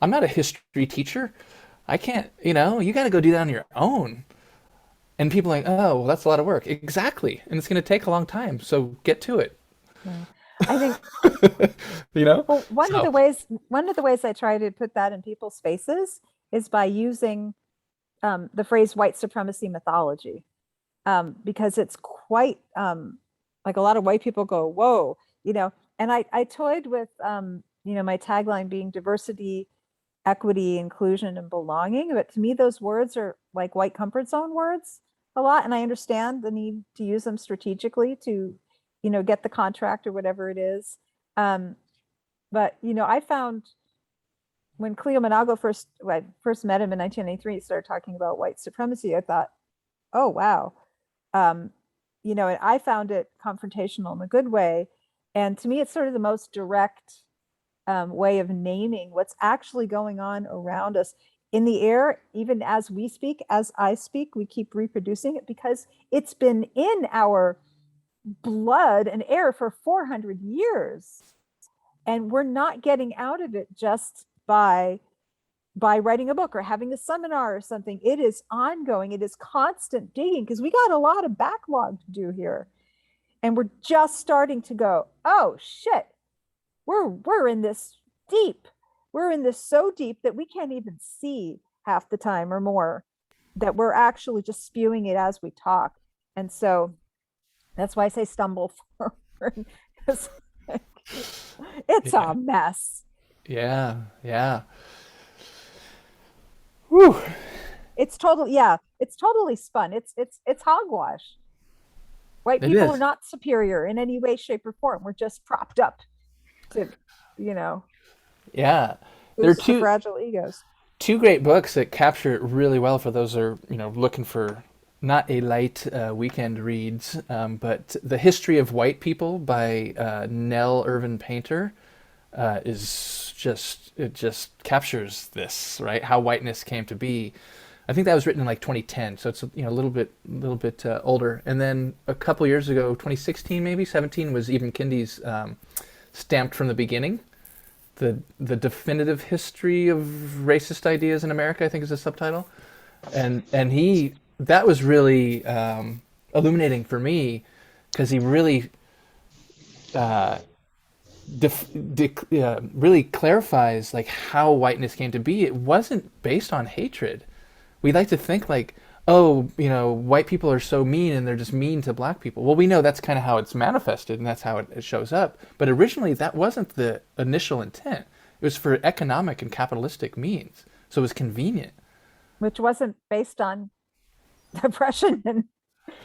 I'm not a history teacher. I can't, you got to go do that on your own. And people are like, oh, well, that's a lot of work. Exactly. And it's going to take a long time. So get to it. Yeah. I think, well, one of the ways I try to put that in people's faces is by using the phrase white supremacy mythology, because it's quite like a lot of white people go, whoa, and I toyed with, my tagline being diversity, equity, inclusion, and belonging. But to me, those words are like white comfort zone words a lot. And I understand the need to use them strategically to, get the contract or whatever it is. But, I found when Cleo Monago first met him in 1993, he started talking about white supremacy. I thought, oh, wow. And I found it confrontational in a good way. And to me, it's sort of the most direct way of naming what's actually going on around us in the air. Even as we speak, as I speak, we keep reproducing it because it's been in our blood and air for 400 years. And we're not getting out of it just by writing a book or having a seminar or something. It is ongoing. It is constant digging because we got a lot of backlog to do here. And we're just starting to go, oh, shit. We're in this deep. We're in this so deep that we can't even see half the time or more, that we're actually just spewing it as we talk. And so that's why I say stumble forward. It's a mess. Yeah. Yeah. Whew. It's totally spun. It's hogwash. White people are not superior in any way, shape, or form. We're just propped up to, yeah, there are two fragile egos. Two great books that capture it really well for those who are looking for not a light weekend reads, but The History of White People by Nell Irvin Painter is just captures this, right? How whiteness came to be. I think that was written in like 2010, so it's a little bit older. And then a couple years ago, 2016 maybe 17, was Ibn Kindi's Stamped from the Beginning, the definitive history of racist ideas in America, I think is the subtitle. And that was really illuminating for me, because he really really clarifies like how whiteness came to be. It wasn't based on hatred. We like to think like, oh, white people are so mean and they're just mean to black people. Well, we know that's kind of how it's manifested and that's how it shows up. But originally that wasn't the initial intent. It was for economic and capitalistic means. So it was convenient. Which wasn't based on oppression.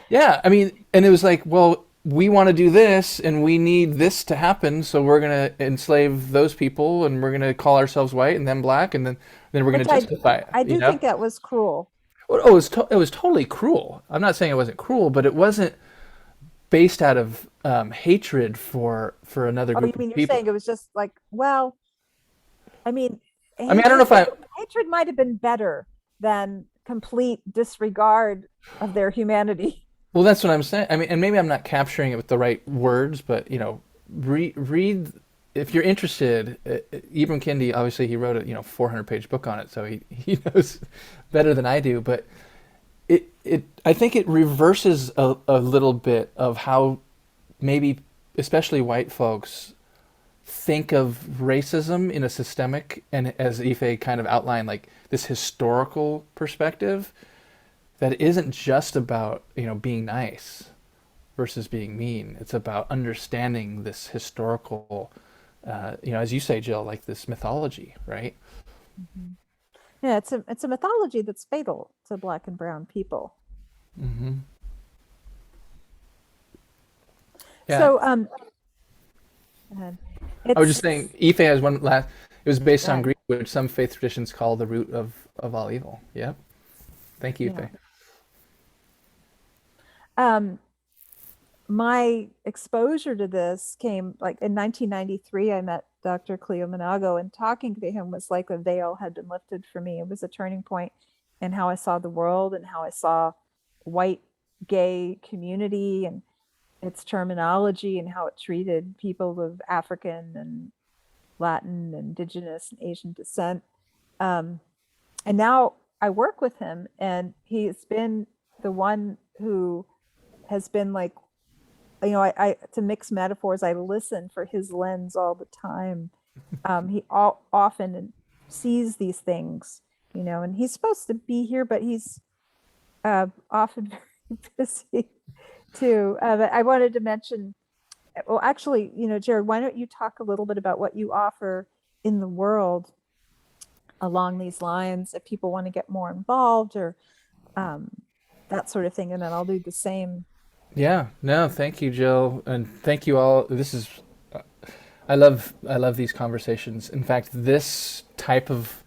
Yeah, I mean, and it was like, well, we want to do this and we need this to happen, so we're going to enslave those people and we're going to call ourselves white and then black, and then we're going to justify it. I do think that was cruel. Oh, it was totally cruel. I'm not saying it wasn't cruel, but it wasn't based out of hatred for another group of people. You're saying it was just like, well, I don't know if hatred might have been better than complete disregard of their humanity. Well, that's what I'm saying. I mean, and maybe I'm not capturing it with the right words, but read if you're interested. Ibn Kindi, obviously, he wrote a 400-page book on it, so he knows better than I do. But I think it reverses a little bit of how maybe especially white folks think of racism in a systemic, and as Ife kind of outlined, like this historical perspective that isn't just about being nice versus being mean. It's about understanding this historical, as you say, Jill, like this mythology, right? Mm-hmm. Yeah, it's a mythology that's fatal to black and brown people. Mm-hmm. Yeah. So, I was just saying, Ife has one last. It was based on Greek, which some faith traditions call the root of all evil. Yep. Thank you, Yeah. Faye. My exposure to this came like in 1993. I met Dr. Cleo Monago, and talking to him was like a veil had been lifted for me. It was a turning point in how I saw the world and how I saw white gay community and its terminology and how it treated people of African and Latin, Indigenous, and Asian descent. And now I work with him, and he's been the one who has been like, you know, I to mix metaphors, I listen for his lens all the time. He often sees these things, you know, and he's supposed to be here, but he's often very busy too. But I wanted to mention, well, actually, you know, Jared, why don't you talk a little bit about what you offer in the world along these lines if people want to get more involved or that sort of thing, and then I'll do the same. Yeah, no, thank you, Jill, and thank you all. This is, I love these conversations. In fact, this type of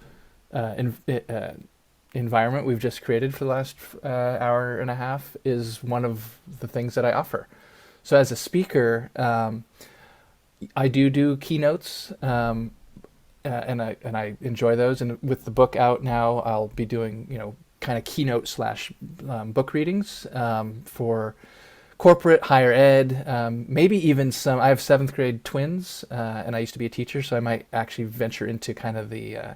environment we've just created for the last hour and a half is one of the things that I offer. So as a speaker, I do keynotes, and I enjoy those. And with the book out now, I'll be doing, you know, kind of keynote slash book readings for corporate, higher ed, maybe even some. I have 7th grade twins, and I used to be a teacher, so I might actually venture into kind of the,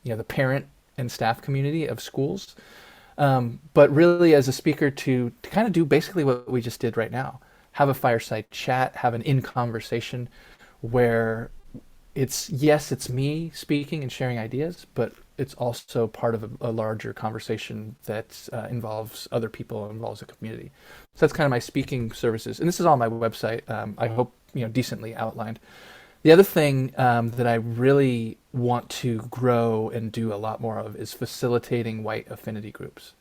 you know, the parent and staff community of schools. But really, as a speaker, to kind of do basically what we just did right now, have a fireside chat, have an in conversation where it's me speaking and sharing ideas, but it's also part of a larger conversation that involves other people, involves a community. So that's kind of my speaking services, and this is on my website. I hope, you know, decently outlined. The other thing that I really want to grow and do a lot more of is facilitating white affinity groups.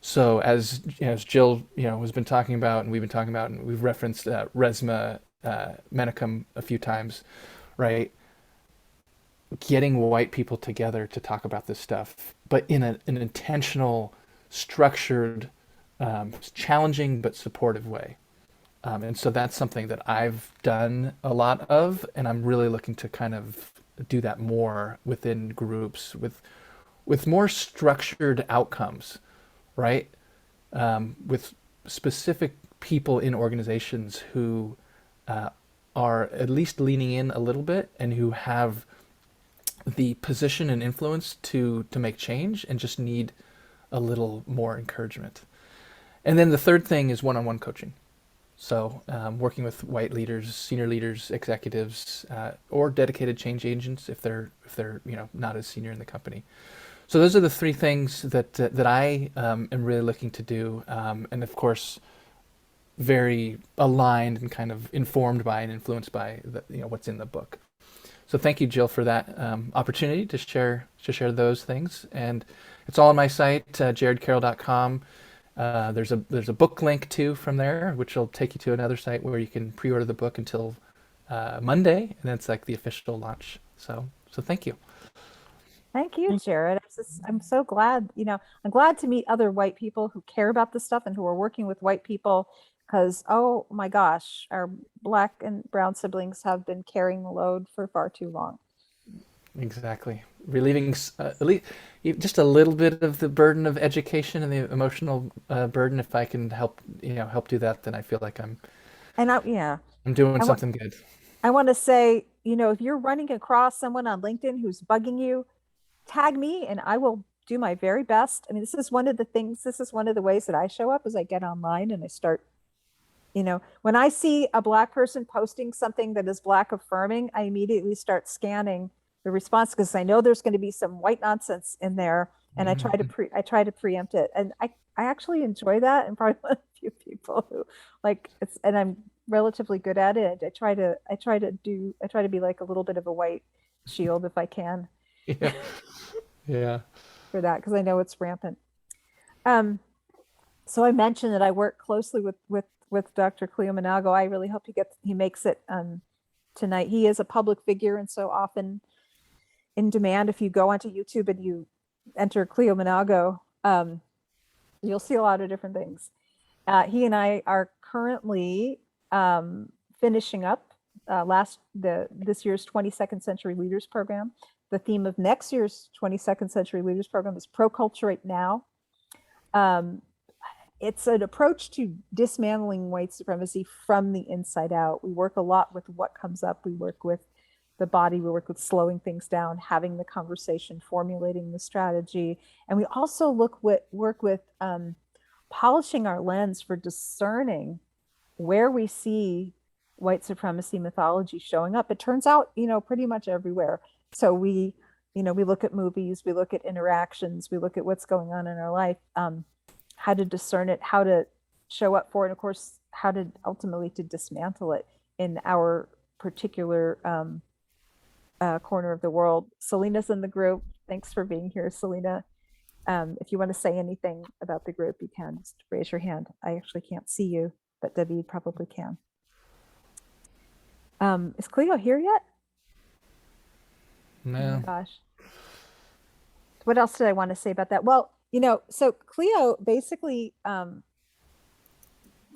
So as Jill, you know, has been talking about, and we've been talking about, and we've referenced Resma Menachem a few times, right? Getting white people together to talk about this stuff, but in an intentional, structured, challenging but supportive way. And so that's something that I've done a lot of, and I'm really looking to kind of do that more within groups with more structured outcomes, right? With specific people in organizations who are at least leaning in a little bit and who have the position and influence to make change and just need a little more encouragement. And then the third thing is one-on-one coaching. So working with white leaders, senior leaders, executives, or dedicated change agents if they're you know, not as senior in the company. So those are the 3 things that I am really looking to do, and of course, very aligned and kind of informed by and influenced by you know, what's in the book. So thank you, Jill, for that opportunity to share those things. And it's all on my site, jaredcarol.com. There's a book link too from there, which will take you to another site where you can pre-order the book until Monday, and that's like the official launch. So thank you. Thank you, Jared. I'm so glad, you know, I'm glad to meet other white people who care about this stuff and who are working with white people, because, oh my gosh, our Black and brown siblings have been carrying the load for far too long. Exactly. Relieving at least just a little bit of the burden of education and the emotional burden. If I can help do that, then I feel like I'm doing something good. I want to say, you know, if you're running across someone on LinkedIn who's bugging you, tag me and I will do my very best. I mean, this is one of the ways that I show up, is I get online and I start, you know, when I see a Black person posting something that is Black affirming, I immediately start scanning the response, because I know there's going to be some white nonsense in there, and I try to preempt it, and I actually enjoy that, and probably one of the few people who like it's, and I'm relatively good at it. I try to be like a little bit of a white shield if I can. Yeah. For that, because I know it's rampant. So I mentioned that I work closely with Dr. Cleo Monago. I really hope he makes it tonight. He is a public figure, and so often in demand. If you go onto YouTube and you enter Cleo Monago, You'll see a lot of different things. He and I are currently finishing up this year's 22nd Century Leaders Program. The theme of next year's 22nd Century Leaders Program is Proculturate Now. It's an approach to dismantling white supremacy from the inside out. We work a lot with what comes up. We work with the body. We work with slowing things down, having the conversation, formulating the strategy. And we also work with polishing our lens for discerning where we see white supremacy mythology showing up. It turns out, pretty much everywhere. So we look at movies, we look at interactions, we look at what's going on in our life, how to discern it, how to show up for it, and of course, how to ultimately to dismantle it in our particular corner of the world. Selena's in the group. Thanks for being here, Selena. If you want to say anything about the group, you can just raise your hand. I actually can't see you, but David probably can. Is Cleo here yet? No. Oh my gosh. What else did I want to say about that? Well, so Cleo basically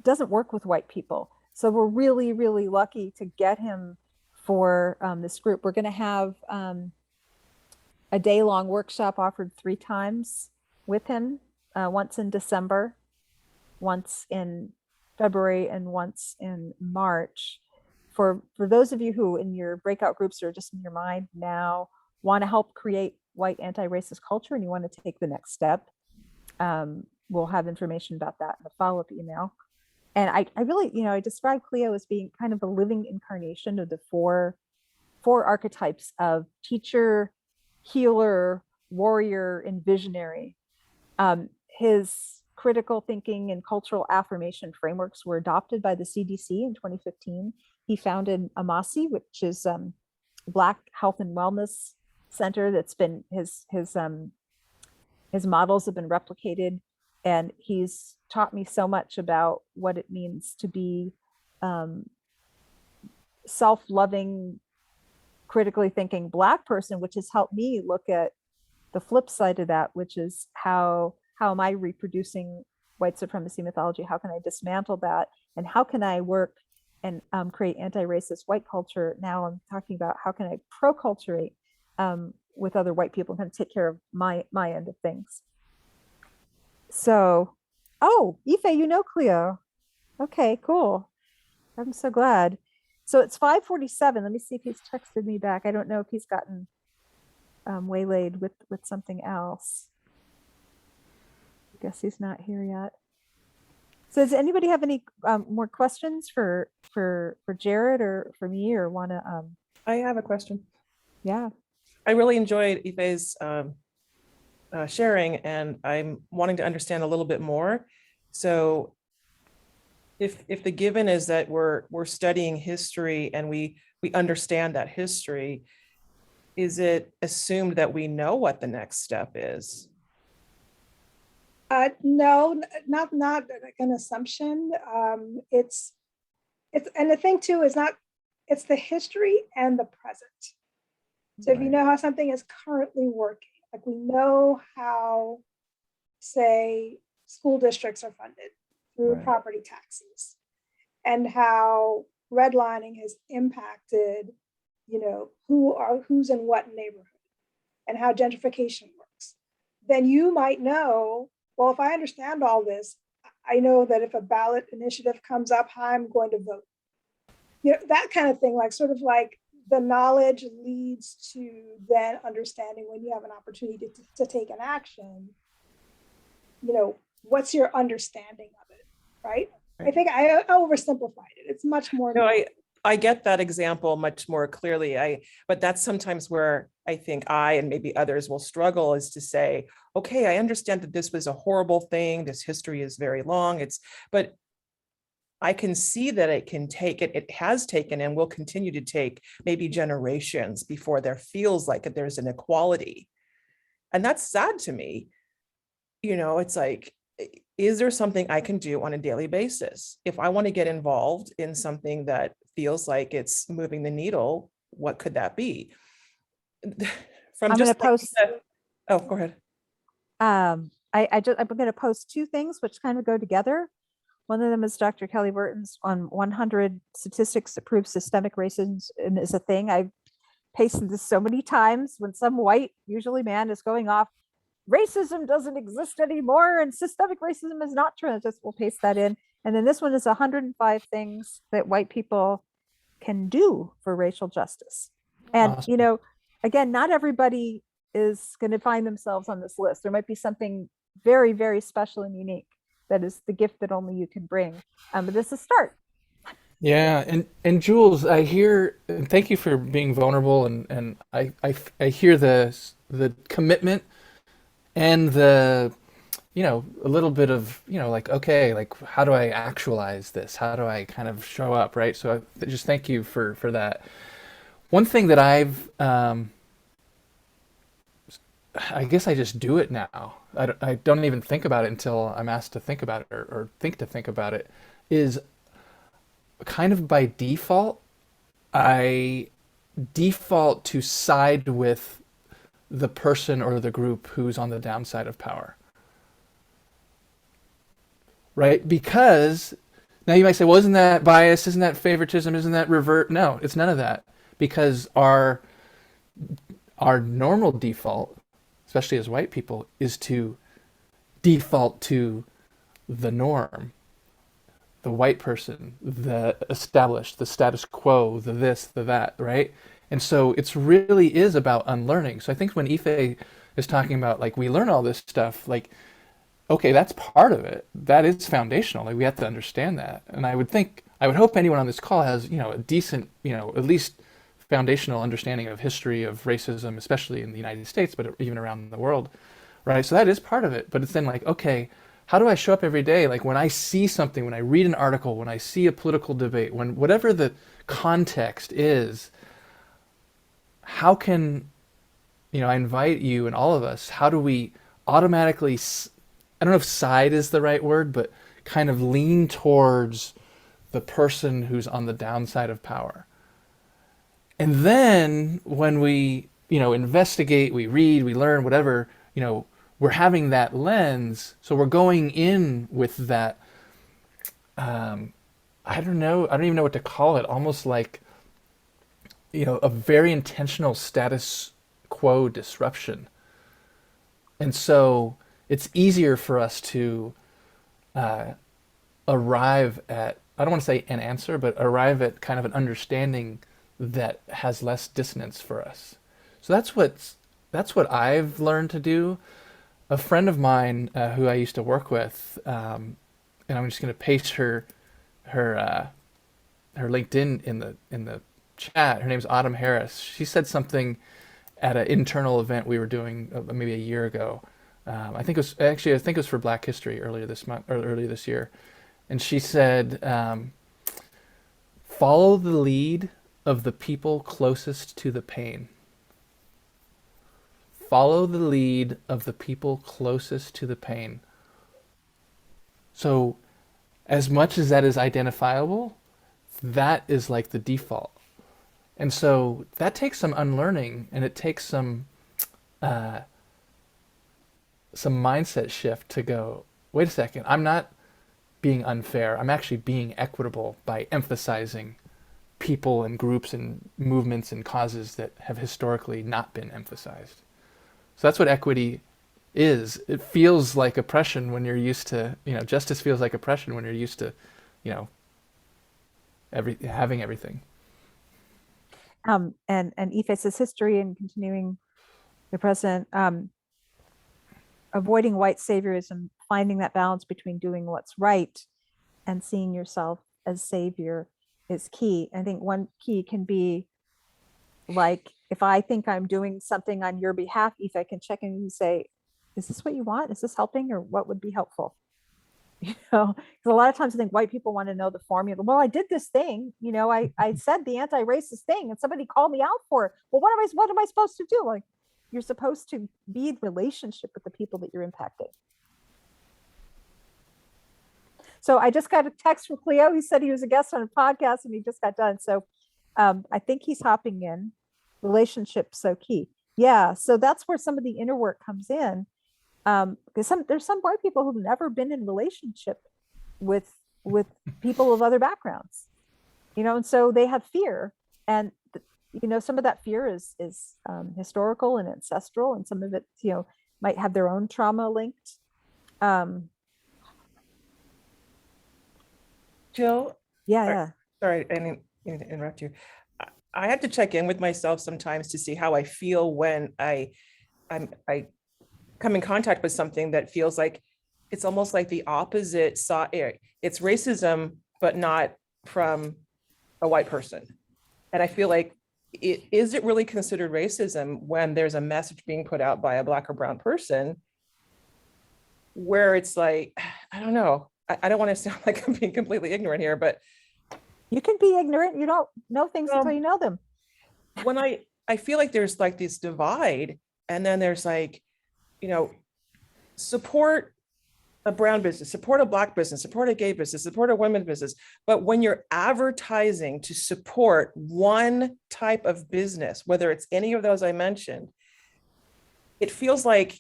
doesn't work with white people. So we're really, really lucky to get him for this group. We're going to have a day-long workshop offered 3 times with him, once in December, once in February, and once in March. For those of you who in your breakout groups or just in your mind now want to help create white anti-racist culture and you want to take the next step, we'll have information about that in the follow-up email. And I really, I describe Cleo as being kind of a living incarnation of the four archetypes of teacher, healer, warrior, and visionary. His critical thinking and cultural affirmation frameworks were adopted by the CDC in 2015. He founded AMASI, which is Black Health and Wellness Center. That's been his models have been replicated, and he's taught me so much about what it means to be self-loving, critically thinking Black person, which has helped me look at the flip side of that, which is how am I reproducing white supremacy mythology? How can I dismantle that? And how can I work and create anti-racist white culture? Now I'm talking about how can I proculturate with other white people and kind of take care of my end of things. So, oh, Ife, Cleo. Okay, cool. I'm so glad. So it's 5:47. Let me see if he's texted me back. I don't know if he's gotten waylaid with something else. I guess he's not here yet. So does anybody have any more questions for Jared or for me, or want to? I have a question. Yeah. I really enjoyed Ife's sharing, and I'm wanting to understand a little bit more. So if the given is that we're studying history and we understand that history, is it assumed that we know what the next step is? No, not like an assumption. It's and the thing too is it's the history and the present. So if you know how something is currently working, like we know how, say, school districts are funded through property taxes, and how redlining has impacted, who's in what neighborhood, and how gentrification works, then you might know, well, if I understand all this, I know that if a ballot initiative comes up, how I'm going to vote. That kind of thing, like sort of like the knowledge leads to then understanding when you have an opportunity to take an action, what's your understanding of it, right? I think I oversimplified it. It's much more. No, I get that example much more clearly. But that's sometimes where I think I and maybe others will struggle, is to say, okay, I understand that this was a horrible thing. This history is very long. But I can see that it has taken and will continue to take maybe generations before there feels like there's an equality. And that's sad to me. It's like, is there something I can do on a daily basis? If I want to get involved in something that feels like it's moving the needle, what could that be? From I'm just going to post. oh, go ahead. I I'm going to post two things which kind of go together. One of them is Dr. Kelly Burton's on 100 statistics that prove systemic racism is a thing. I've pasted this so many times when some white, usually man, is going off, racism doesn't exist anymore and systemic racism is not true. We'll paste that in. And then this one is 105 things that white people can do for racial justice. And, Awesome. Again, not everybody is going to find themselves on this list. There might be something very, very special and unique that is the gift that only you can bring. But this is a start. Yeah, and Jules, I hear, and thank you for being vulnerable, and I hear the commitment and the, a little bit of, like, okay, like, how do I actualize this? How do I kind of show up, right? So just thank you for that. One thing that I guess I just do it now. I don't even think about it until I'm asked to think about it or think about it, is kind of by default, I default to side with the person or the group who's on the downside of power. Right? Because now you might say, well, isn't that bias? Isn't that favoritism? Isn't that revert? No, it's none of that. Because our normal default, especially as white people, is to default to the norm, the white person, the established, the status quo, the this, the that, right? And so it's really is about unlearning. So I think when Ife is talking about, like, we learn all this stuff, like, okay, that's part of it. That is foundational. Like, we have to understand that. And I would hope anyone on this call has, a decent, at least foundational understanding of history of racism, especially in the United States, but even around the world, right? So that is part of it. But it's then like, okay, how do I show up every day? Like, when I see something, when I read an article, when I see a political debate, when whatever the context is, how can, I invite you and all of us, how do we automatically, I don't know if side is the right word, but kind of lean towards the person who's on the downside of power? And then when we, investigate, we read, we learn, whatever, we're having that lens. So we're going in with that, I don't even know what to call it, almost like, a very intentional status quo disruption. And so it's easier for us to arrive at, I don't want to say an answer, but arrive at kind of an understanding that has less dissonance for us. So that's what I've learned to do. A friend of mine who I used to work with, and I'm just going to paste her LinkedIn in the chat. Her name's Autumn Harris. She said something at an internal event we were doing maybe a year ago. I think it was for Black History earlier this year, and she said, "Follow the lead of the people closest to the pain." Follow the lead of the people closest to the pain. So, as much as that is identifiable, that is like the default. And so that takes some unlearning, and it takes some mindset shift to go, wait a second, I'm not being unfair. I'm actually being equitable by emphasizing people and groups and movements and causes that have historically not been emphasized. So that's what equity is. It feels like oppression when you're used to, justice feels like oppression when you're used to, having everything. And Ife says history and continuing the present, avoiding white saviorism, finding that balance between doing what's right and seeing yourself as savior is key. I think one key can be, like, if I think I'm doing something on your behalf, if I can check in and say, is this what you want? Is this helping, or what would be helpful? Because a lot of times I think white people want to know the formula. Well, I did this thing, I said the anti-racist thing and somebody called me out for it. Well, what am I supposed to do? Like, you're supposed to be in relationship with the people that you're impacting. So I just got a text from Cleo. He said he was a guest on a podcast and he just got done. So I think he's hopping in. Relationships so key. Yeah. So that's where some of the inner work comes in. because there's some white people who've never been in relationship with people of other backgrounds, and so they have fear, and some of that fear is historical and ancestral, and some of it might have their own trauma linked. Jill, yeah sorry, I didn't mean to interrupt you. I have to check in with myself sometimes to see how I feel when I come in contact with something that feels like it's almost like the opposite side. It's racism, but not from a white person. And I feel like, is it really considered racism when there's a message being put out by a Black or brown person where it's like, I don't know. I don't want to sound like I'm being completely ignorant here, but you can be ignorant. You don't know things until you know them. When I feel like there's like this divide, and then there's like, support a brown business, support a Black business, support a gay business, support a women's business. But when you're advertising to support one type of business, whether it's any of those I mentioned, it feels like,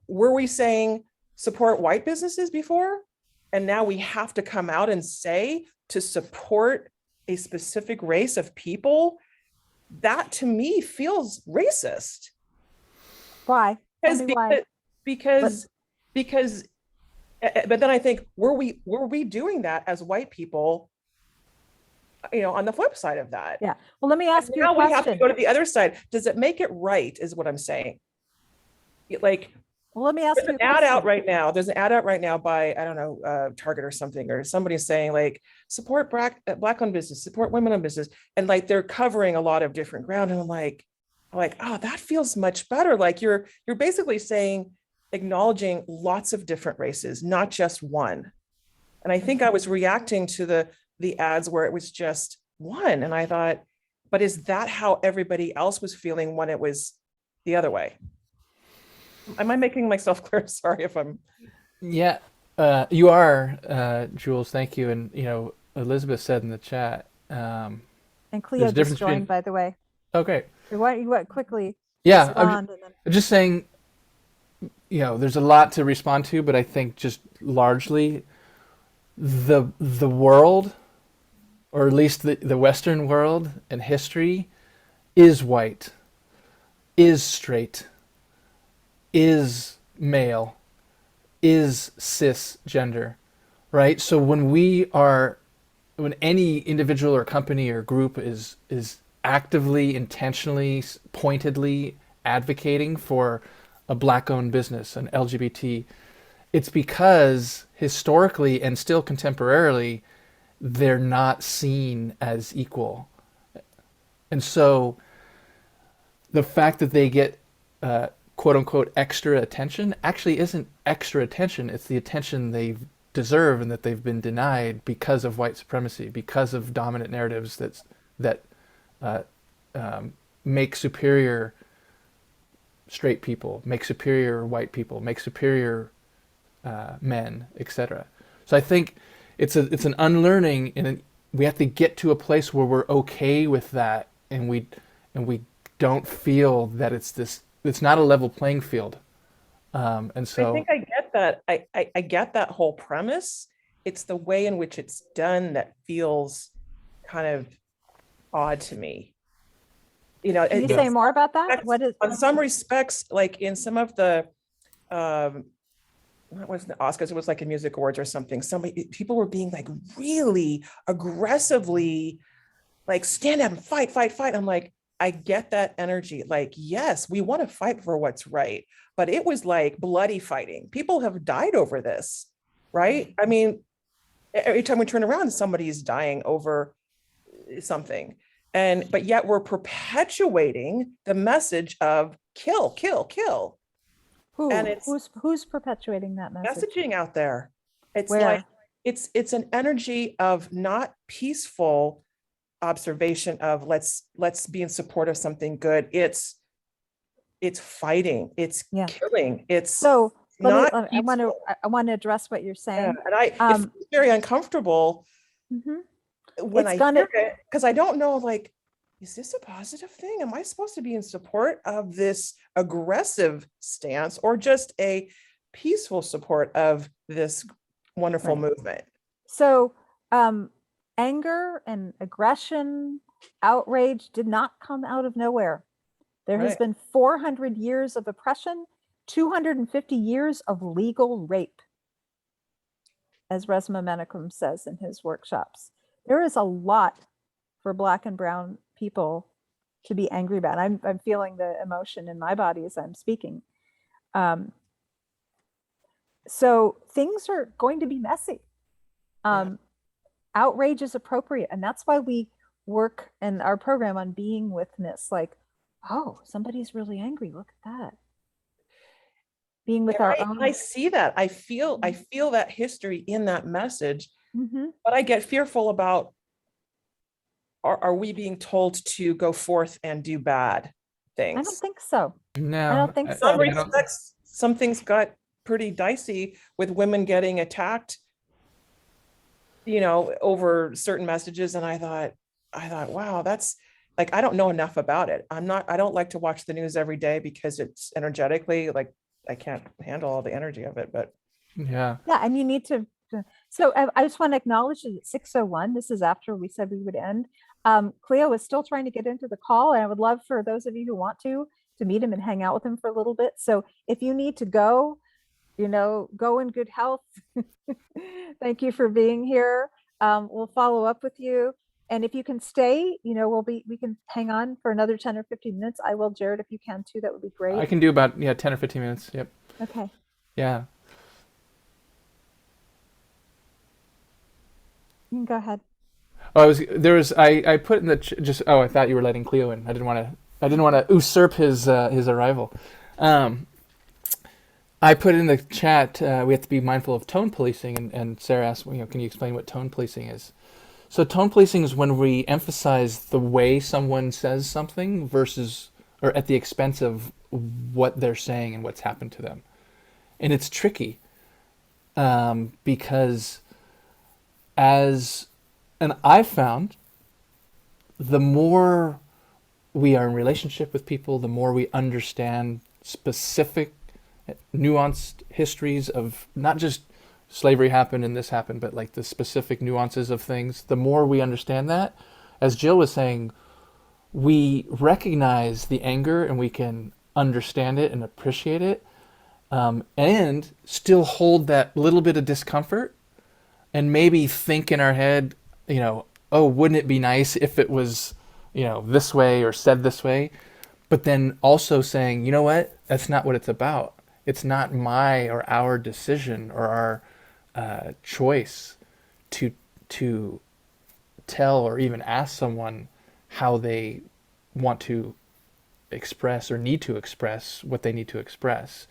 were we saying support white businesses before? And now we have to come out and say to support a specific race of people. That to me feels racist. Why? Because but then I think, were we doing that as white people, on the flip side of that? Yeah. Well, let me ask you a question. Now we have to go to the other side. Does it make it right, is what I'm saying. Well, let me ask you an ad out right now. There's an ad out right now by, I don't know, Target or something, or somebody's saying like, support Black-owned business, support women-owned business. And like, they're covering a lot of different ground. And I'm like, oh, that feels much better. Like you're basically saying, acknowledging lots of different races, not just one. And I think I was reacting to the ads where it was just one. And I thought, but is that how everybody else was feeling when it was the other way? Am I making myself clear? Sorry if I'm. Yeah, you are, Jules. Thank you. And Elizabeth said in the chat. And Cleo just joined, by the way. Okay. Why don't you quickly? Yeah, I'm just saying. There's a lot to respond to, but I think just largely, the world, or at least the Western world and history, is white, is straight, is male, is cisgender, right? So when any individual or company or group is actively, intentionally, pointedly advocating for a Black-owned business, an LGBT, it's because historically and still contemporarily, they're not seen as equal. And so the fact that they get quote unquote extra attention actually isn't extra attention. It's the attention they deserve and that they've been denied because of white supremacy, because of dominant narratives that make superior straight people, make superior white people, make superior men, etc. So I think it's an unlearning, and we have to get to a place where we're okay with that, and we don't feel that it's not a level playing field. And so I think I get that. I get that whole premise. It's the way in which it's done that feels kind of odd to me. Can you say more about that? What is, on some respects, like in some of the what was the Oscars? It was like a music awards or something. People were being like really aggressively like stand up and fight. I'm like, I get that energy. Like, yes, we want to fight for what's right, but it was like bloody fighting. People have died over this, right? I mean, every time we turn around, somebody's dying over something. But yet we're perpetuating the message of kill, kill, kill. And who's perpetuating that message? Messaging out there. It's Where? like it's an energy of not peaceful observation of let's be in support of something good. It's fighting. It's killing. It's so. Not I want to address what you're saying. Yeah, and it feels very uncomfortable. Mm-hmm. When I hear it, because I don't know, like, is this a positive thing? Am I supposed to be in support of this aggressive stance or just a peaceful support of this wonderful Right. movement. So anger and aggression, outrage did not come out of nowhere. There has Right. been 400 years of oppression, 250 years of legal rape, as Resmaa Menakem says in his workshops. There is a lot for Black and Brown people to be angry about. I'm feeling the emotion in my body as I'm speaking. So things are going to be messy. Outrage is appropriate. And that's why we work in our program on being witness. Like, oh, somebody's really angry. Look at that. Being with our own. I see that. I feel that history in that message, Mhm. but I get fearful about, are we being told to go forth and do bad things? I don't think so. No, I don't think In so. some respects, some things got pretty dicey with women getting attacked, you know, over certain messages. And I thought, wow, that's like, I don't know enough about it. I don't like to watch the news every day because it's energetically, like, I can't handle all the energy of it, but. Yeah. Yeah, and you need to. So I just want to acknowledge that at 6:01, this is after we said we would end. Cleo is still trying to get into the call, and I would love for those of you who want to meet him and hang out with him for a little bit. So if you need to go, you know, go in good health. Thank you for being here. We'll follow up with you. And if you can stay, you know, we can hang on for another 10 or 15 minutes. I will, Jared, if you can too, that would be great. I can do about 10 or 15 minutes. Yep. Okay. Yeah. You can go ahead. Oh, I put in the I thought you were letting Cleo in. I didn't want to usurp his arrival. I put in the chat, we have to be mindful of tone policing, and Sarah asked, can you explain what tone policing is? So tone policing is when we emphasize the way someone says something versus, or at the expense of what they're saying and what's happened to them. And it's tricky because and I've found the more we are in relationship with people, the more we understand specific, nuanced histories of not just slavery happened and this happened, but like the specific nuances of things. The more we understand that, as Jill was saying, we recognize the anger and we can understand it and appreciate it, and still hold that little bit of discomfort and maybe think in our head, oh, wouldn't it be nice if it was, this way or said this way? But then also saying, you know what, that's not what it's about. It's not my or our decision or our choice to tell or even ask someone how they want to express or need to express what they need to express.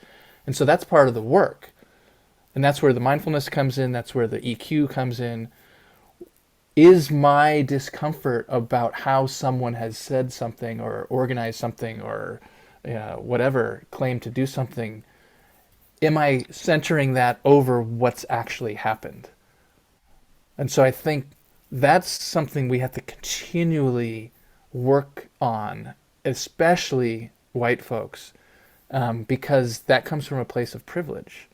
And so that's part of the work. And that's where the mindfulness comes in. That's where the EQ comes in. Is my discomfort about how someone has said something or organized something or whatever, claimed to do something, am I centering that over what's actually happened? And so I think that's something we have to continually work on, especially white folks, because that comes from a place of privilege.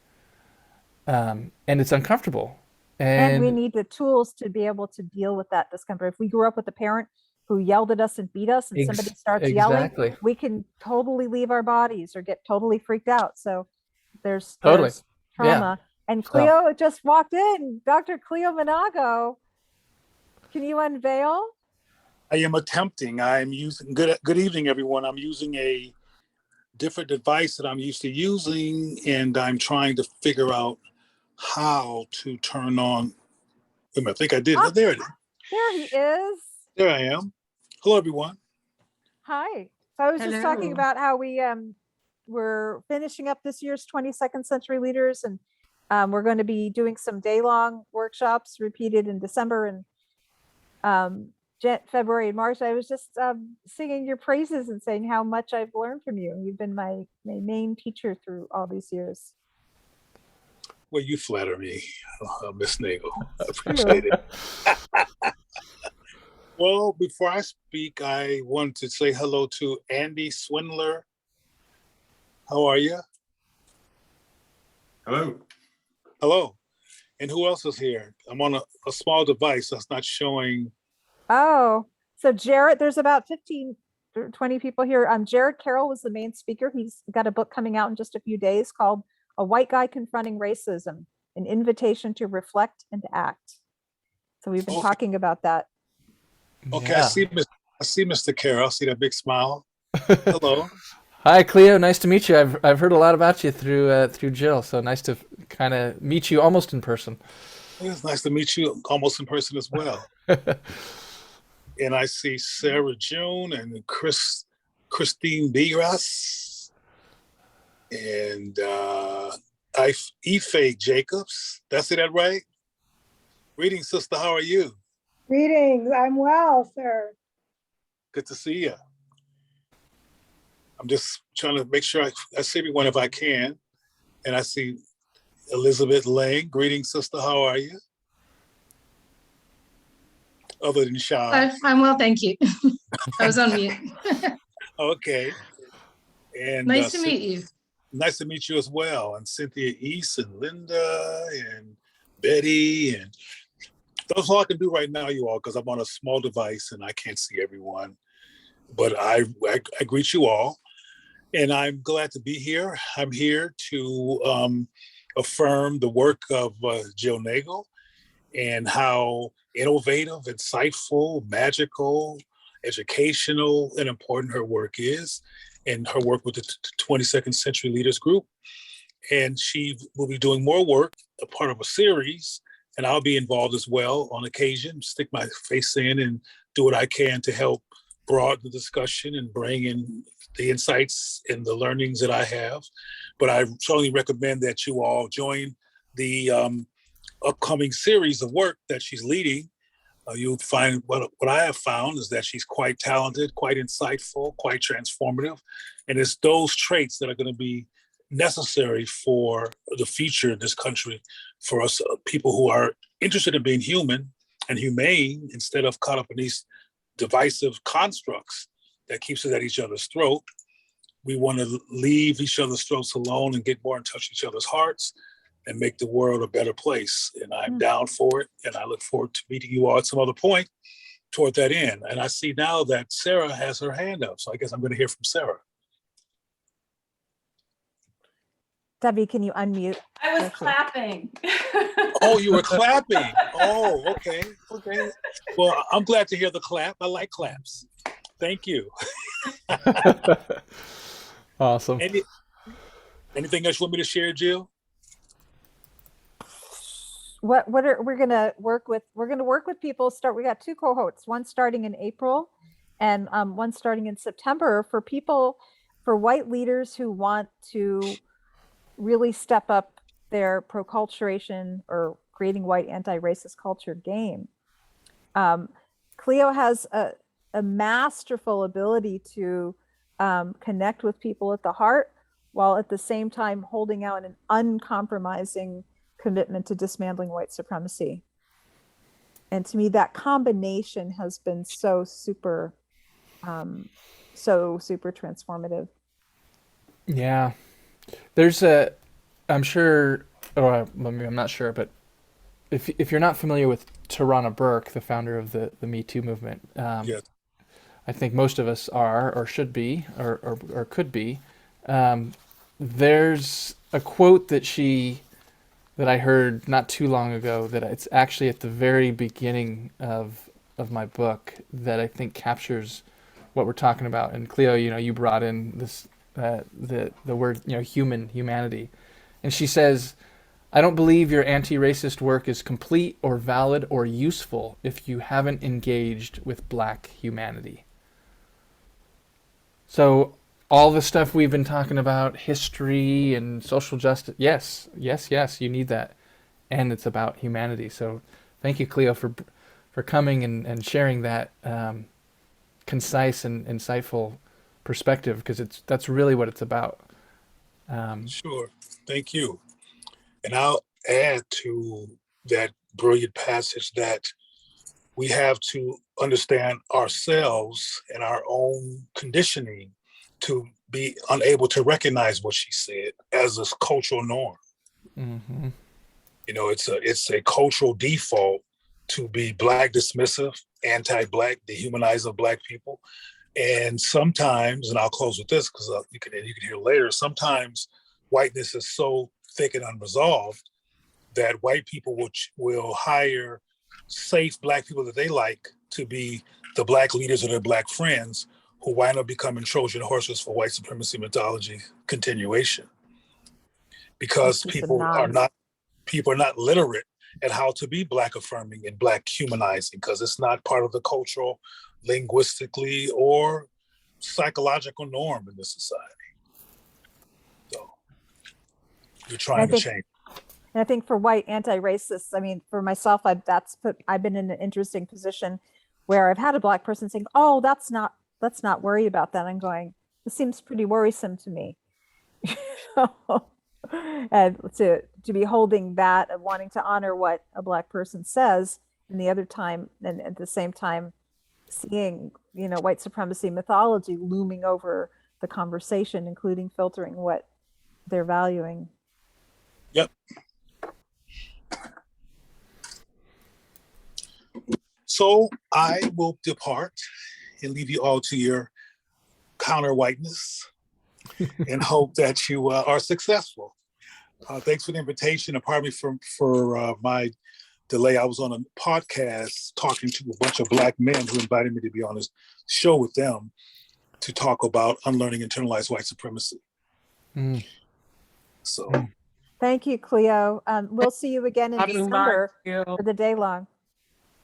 And it's uncomfortable. And we need the tools to be able to deal with that discomfort. If we grew up with a parent who yelled at us and beat us and somebody starts yelling, we can totally leave our bodies or get totally freaked out. So there's trauma. Yeah. And Cleo just walked in. Dr. Cleo Nagle, can you unveil? I am attempting. I'm using, good evening, everyone. I'm using a different device that I'm used to using, and I'm trying to figure out how to turn on. I think I did. Oh, there it is. There he is. There I am. Hello, everyone. Hi. So I was just talking about how we're finishing up this year's 22nd Century Leaders, and we're going to be doing some day-long workshops repeated in December and February and March. I was just singing your praises and saying how much I've learned from you. You've been my main teacher through all these years. Well, you flatter me, Miss Nagle. I appreciate it. Well, before I speak, I want to say hello to Andy Swindler. How are you? Hello. Hello. And who else is here? I'm on a small device that's not showing. Oh, so Jared, there's about 15 or 20 people here. Jared Karol was the main speaker. He's got a book coming out in just a few days called A White Guy Confronting Racism, an invitation to reflect and act. So we've been talking about that. Okay, Yeah. I see Mr. Karol. I see that big smile. Hello. Hi, Cleo. Nice to meet you. I've heard a lot about you through Jill. So nice to kind of meet you almost in person. It's nice to meet you almost in person as well. And I see Sarah June and Christine Biras and Ife Jacobs. That's it, that right? Greetings, sister. How are you? Greetings. I'm well, sir. Good to see you. I'm just trying to make sure I see everyone if I can. And I see Elizabeth Lang. Greetings, sister. How are you? Other than shy. I'm well, thank you. I was on mute. Okay. And nice to meet you. Nice to meet you as well. And Cynthia East and Linda and Betty. And that's all I can do right now, you all, because I'm on a small device and I can't see everyone. But I greet you all. And I'm glad to be here. I'm here to affirm the work of Jill Nagle and how innovative, insightful, magical, educational, and important her work is, and her work with the 22nd Century Leaders Group. And she will be doing more work, a part of a series, and I'll be involved as well on occasion, stick my face in and do what I can to help broaden the discussion and bring in the insights and the learnings that I have. But I strongly recommend that you all join the upcoming series of work that she's leading. You'll find what I have found is that she's quite talented, quite insightful, quite transformative. And it's those traits that are going to be necessary for the future of this country, for us people who are interested in being human and humane instead of caught up in these divisive constructs that keeps us at each other's throat. We want to leave each other's throats alone and get more in touch with each other's hearts and make the world a better place. And I'm down for it. And I look forward to meeting you all at some other point toward that end. And I see now that Sarah has her hand up. So I guess I'm going to hear from Sarah. Debbie, can you unmute? I was clapping. Oh, you were clapping. Oh, okay. Okay. Well, I'm glad to hear the clap. I like claps. Thank you. Awesome. Anything else you want me to share, Jill? We're gonna work with people. We got 2 cohorts, one starting in April and one starting in September for white leaders who want to really step up their proculturation or creating white anti-racist culture game. Cleo has a masterful ability to connect with people at the heart, while at the same time holding out an uncompromising commitment to dismantling white supremacy. And to me, that combination has been so super transformative. Yeah. I'm sure, or maybe I'm not sure, but if you're not familiar with Tarana Burke, the founder of the Me Too movement, Yes. I think most of us are, or should be, or could be. There's a quote that I heard not too long ago that it's actually at the very beginning of my book that I think captures what we're talking about. And Cleo, you brought in this the word humanity, and she says, "I don't believe your anti-racist work is complete or valid or useful if you haven't engaged with Black humanity." So all the stuff we've been talking about, history and social justice, yes, you need that. And it's about humanity. So thank you, Cleo, for coming and sharing that concise and insightful perspective, because that's really what it's about. Sure. Thank you. And I'll add to that brilliant passage that we have to understand ourselves and our own conditioning to be unable to recognize what she said as a cultural norm. Mm-hmm. You know, it's a cultural default to be Black dismissive, anti-Black, dehumanize of Black people. And sometimes, and I'll close with this because you can hear later, sometimes whiteness is so thick and unresolved that white people will hire safe Black people that they like to be the Black leaders of their Black friends, who wind up becoming Trojan horses for white supremacy mythology continuation. Because people are not literate at how to be Black affirming and Black humanizing, because it's not part of the cultural, linguistically, or psychological norm in this society. So you're trying to change. And I think for white anti-racists, I mean, for myself, I've been in an interesting position where I've had a Black person saying, "Oh, let's not worry about that." I'm going, this seems pretty worrisome to me. And to be holding that and wanting to honor what a Black person says, and the other time, and at the same time, seeing, you know, white supremacy mythology looming over the conversation, including filtering what they're valuing. Yep. So I will depart and leave you all to your counter whiteness and hope that you are successful. Thanks for the invitation. And pardon me for my delay. I was on a podcast talking to a bunch of Black men who invited me to be on this show with them to talk about unlearning internalized white supremacy. So thank you, Cleo. We'll see you again in December for the day long.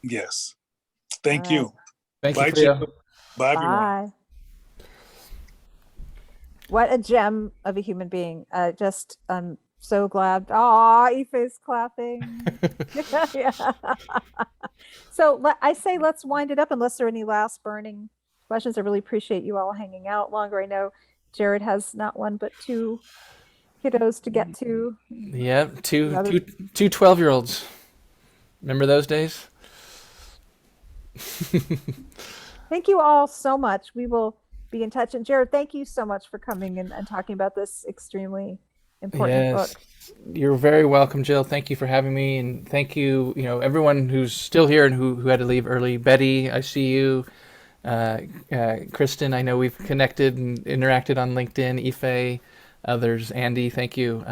Yes. Thank you. Thank Bye, you, Cleo. Jill. Bye, everyone. Bye. What a gem of a human being. Just I'm so glad. Aw, Ife's clapping. Yeah. So I say let's wind it up unless there are any last burning questions. I really appreciate you all hanging out longer. I know Jared has not one but two kiddos to get to. Yeah, two 12-year-olds. Remember those days? Thank you all so much. We will be in touch. And Jared, thank you so much for coming and talking about this extremely important book. You're very welcome, Jill. Thank you for having me, and thank you, everyone who's still here and who had to leave early. Betty, I see you. Kristen, I know we've connected and interacted on LinkedIn. Ife, others. Andy, thank you.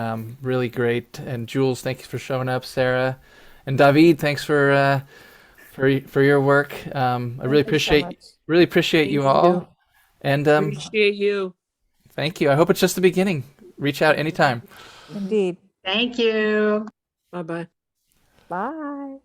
Really great. And Jules, thank you for showing up. Sarah and David, thanks for your work. I really appreciate you all. And appreciate you. Thank you. I hope it's just the beginning. Reach out anytime. Indeed. Thank you. Bye-bye. Bye.